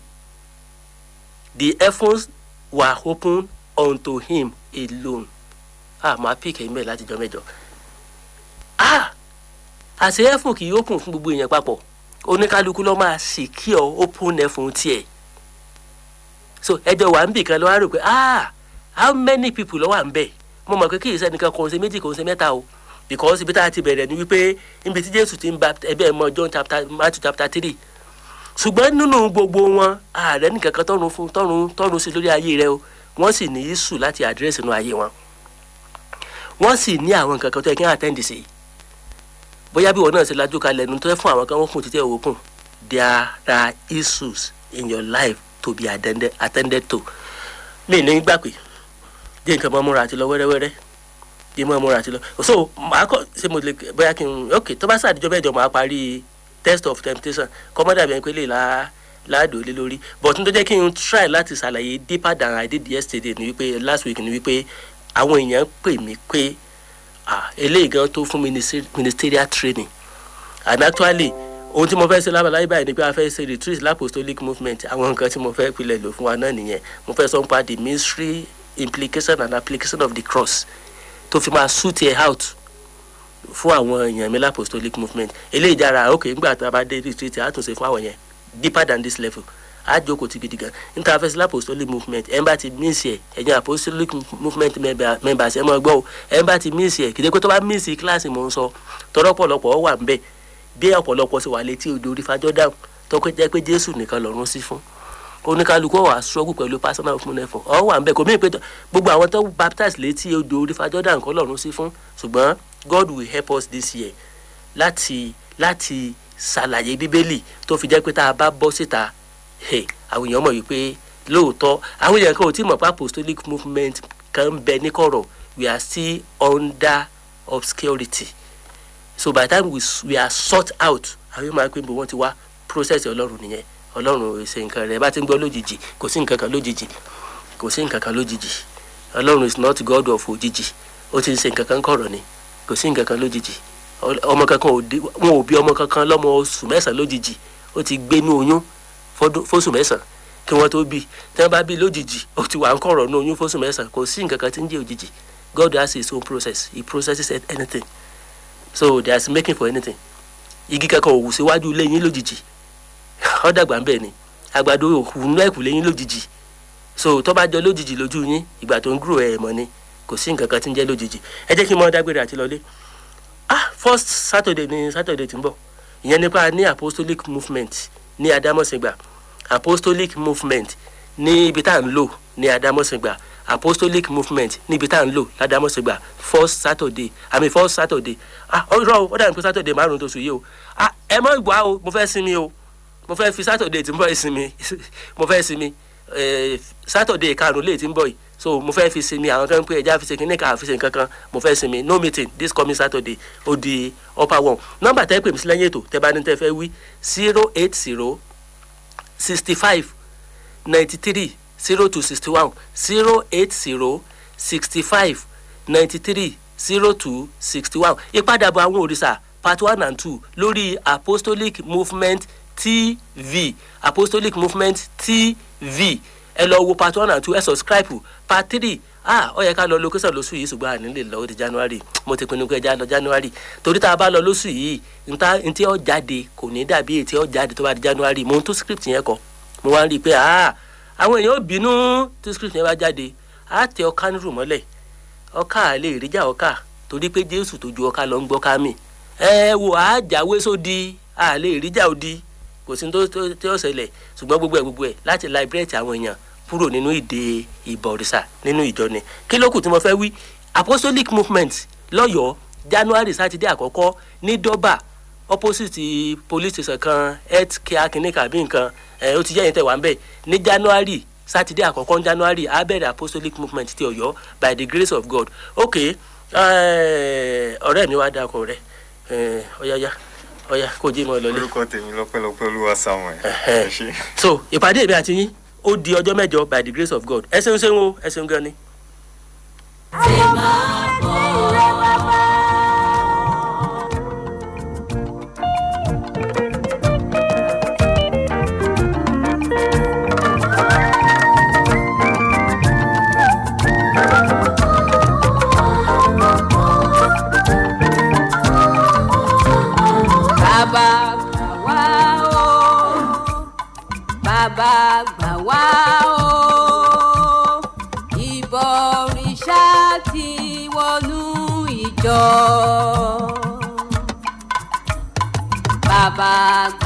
The heavens were opened unto him alone. Màá pick ẹ̀yìn bẹ́ẹ̀ láti jọ mẹ́jọ. Àṣẹ ẹ̀fún kì í open fún gbogbo èèyàn papọ̀. Oníkálukú ló máa secure open ẹ̀fún tiẹ̀. So ẹjọ́ wà ń bì kan ló wá rò pé how many people ló wà ń bẹ̀? Mo mọ̀ pé kì í ṣẹ́nìkan kò ń ṣe méjì kò ń ṣe mẹ́ta o. Because ibi tá a ti bẹ̀rẹ̀ ni wípé ibi tí Jésù ti ń bá ẹbẹ̀ mọ́ Matthew chapter 3. Ṣùgbọ́n nínú gbogbo wọn ààrẹ nìkan kan tọ́run sí lórí ayé rẹ o wọ́n sì ní issue láti address inú ayé wọn wọ́n sì ní àwọn nǹkan kan tó yẹ kí wọ́n attend sí bóyá bí wọn náà ṣe lajú kalẹ̀ nu tó yẹ fún àwọn kan wọ́n kún títí òkun there are issues in your life to be attended to. Mi ní gbà pé jẹ́ nǹkan mọ́ múra àti lọ wẹ́rẹ́wẹ́rẹ́ jẹ́ mọ́ múra àti lọ so màá kọ́ ṣé mo lè bóyá kí n ok tó bá sàdíjọ́ mẹ́jọ màá parí test of temptation kọ́mọ́dà bẹ́ẹ̀ pé lè láàdó lé lórí but n tó jẹ́ kí n try láti ṣàlàyé deeper than I did yesterday ni wípé last week ni wípé àwọn èèyàn pè mí pé eléyìí gan tó fún ministerial training and actually ohun tí mo fẹ́ ṣe lábàláyé báyìí ni pé a fẹ́ ṣe retreat l'apostolic movement àwọn nǹkan tí mo fẹ́ pilẹ̀ lò fún wa náà nìyẹn mo fẹ́ sọ nípa the ministry implication and application of the cross tó fi máa suit it out fún àwọn èèyàn mi l'apostolic movement eléyìí jára ok nígbà tá a bá dé retreat a tún ṣe fún àwọn yẹn deeper than this level a jókòó ti gidi gan níta fẹ́ sí l'apostolic movement ẹ̀ ń bá ti miss ẹ̀ ẹ̀yin apostolic movement members ẹ̀ mọ̀ gbọ́ o ẹ̀ ń bá ti miss ẹ̀ kìdé pé tó bá miss kíláàsì mò ń sọ tọ́rọ́ ọ̀pọ̀lọpọ̀ wà ń bẹ̀ bí ọ̀pọ̀lọpọ̀ sì wà létí odò orí fàjọ́dá tó jẹ́ pé Jésù nìkan lọ́run sí fún oníkálukú wà struggle pẹ̀lú personal fún ẹ̀fọ́ ọ̀ wà ń bẹ̀ kò mí pé gbogbo àwọn tó baptize létí odò orí fàjọ́dá nǹkan lọ́run sí fún ṣùgbọ́n God will help us this year láti ṣàlàyé bíbélì tó fi jẹ́ pé tá a bá bọ́ síta àwọn èèyàn mọ̀ wípé lóòótọ́ àwọn èèyàn kan ò tí mọ̀ pé apostolic movement kan ń bẹ ní kọ̀rọ̀ we are still under obscurity so by the time we are sought out àwọn èèyàn máa ń pè bó wọ́n ti wá process Ọlọ́run nìyẹn Ọlọ́run ṣe nǹkan rẹ̀ bá ti ń gbọ́ lójijì kò sí nǹkan kan lójijì Ọlọ́run is not God of òjijì ó ti ń ṣe nǹkan kan kọ̀rọ̀ ni kò sí nǹkan kan lójijì ọmọ kankan wọn ò bí ọmọ kankan lọ́mọ oṣù mẹ́sàn-án lójijì ó ti gbénú oyún fóṣù mẹ́sàn-án kí wọ́n tó bí tí wọ́n bá bí lójijì ó ti wà ń kọ̀rọ̀ ní oyún fóṣù mẹ́sàn-án kò sí nǹkan kan tí ń jẹ́ òjijì God has his own process he processes anything so there is making for anything igi kankan ò wù síwájú ilé yín lójijì ó dàgbà ń bẹ̀ ni àgbàdo òkú nú ẹ̀kú lé yín lójijì so tó bá jọ lójijì lójú yín ìgbà tó ń grow ẹ̀ mọ́ ni kò sí nǹkan kan tí ń jẹ́ lójijì ẹ jẹ́ kí n mọ dágbére àti lọlé first Saturday ni Saturday tí ń bọ̀ ìyẹn nípa ní apostolic movement ní Adámọ̀sìngbà apostolic movement ní ibi tá à ń lò ní Adámọ̀sìngbà apostolic movement ní ibi tá à ń lò l'Adámọ̀sìngbà first Saturday ọ̀rọ̀ ó dà ní pé Saturday márùn-ún tó sùn yìí o ẹ mọ̀ ìgbà o mo fẹ́ sinmi o mo fẹ́ fi Saturday tí ń bọ̀ ìsinmi mo fẹ́ sinmi Saturday karùn-ún lè tí ń bọ̀ yìí so mo fẹ́ fi sinmi àwọn kan pé ẹja fi ṣe kíní ká fi ṣe nǹkan kan mo fẹ́ sinmi no meeting this coming Saturday ó di upper one nọ́mbà tẹ́ pè mí sí lẹ́yìn ètò tẹ́ bá ní tẹ́ fẹ́ wí 080 65 93 0261 080 65 93 0261 ìpadàbọ̀ àwọn òrìṣà part 1 and 2 lórí Apostolic Movement TV ẹ lọ wo part 1 and 2 ẹ subscribe part 3 ó yẹ ká lọ location lóṣù yìí ṣùgbọ́n àní lè lọ ó di January mo ti pinnu pé ẹja lọ January torí tá a bá lọ lóṣù yìí ntí ó jáde kò ní dàbí ètí ó jáde tó bá di January mo ń tún script yẹn kọ mo wá ń rí i pé àwọn èèyàn ò bínú tí script yẹn bá jáde á tẹ ọká nírù mọ́lẹ̀ ọká lè ríjà ọká torí pé Jésù tó ju ọká lọ ń gbọ́ ká mì wò á jáwé sódi á lè ríjà òdi kò sí tó ṣẹlẹ̀ ṣùgbọ́n gbogbo ẹ̀ láti liberate àwọn èèyàn kúrò nínú ìdè ìbọ̀rìṣà nínú ìjọ ni kí ló kù tí mo fẹ́ wí apostolic movement lọ́yọ̀ọ́ January Saturday àkọ́kọ́ ní Dọ́bà opposite police station kan health care clinic àbí nǹkan ó ti jẹ́ yẹn tẹ̀ wá ń bẹ̀ ní January Saturday àkọ́kọ́ ní January á bẹ̀rẹ̀ apostolic movement ti Ọ̀yọ́ by the grace of God okay ọ̀rẹ́ mi wá dákọ̀ rẹ̀ ọ̀yá kò jí mọ́ lọlé. orúkọ tèmi lọ́pẹ́lọpẹ́ Olúwa Samuel. so ìpàdé èmi àti yín ó di ọjọ́ mẹ́jọ by the grace of God ẹ ṣeun o ẹ ṣeun gan ni. Bàbá gbà wá o ìbọ̀rìṣà ti wọnú ìjọ. Bàbá gbà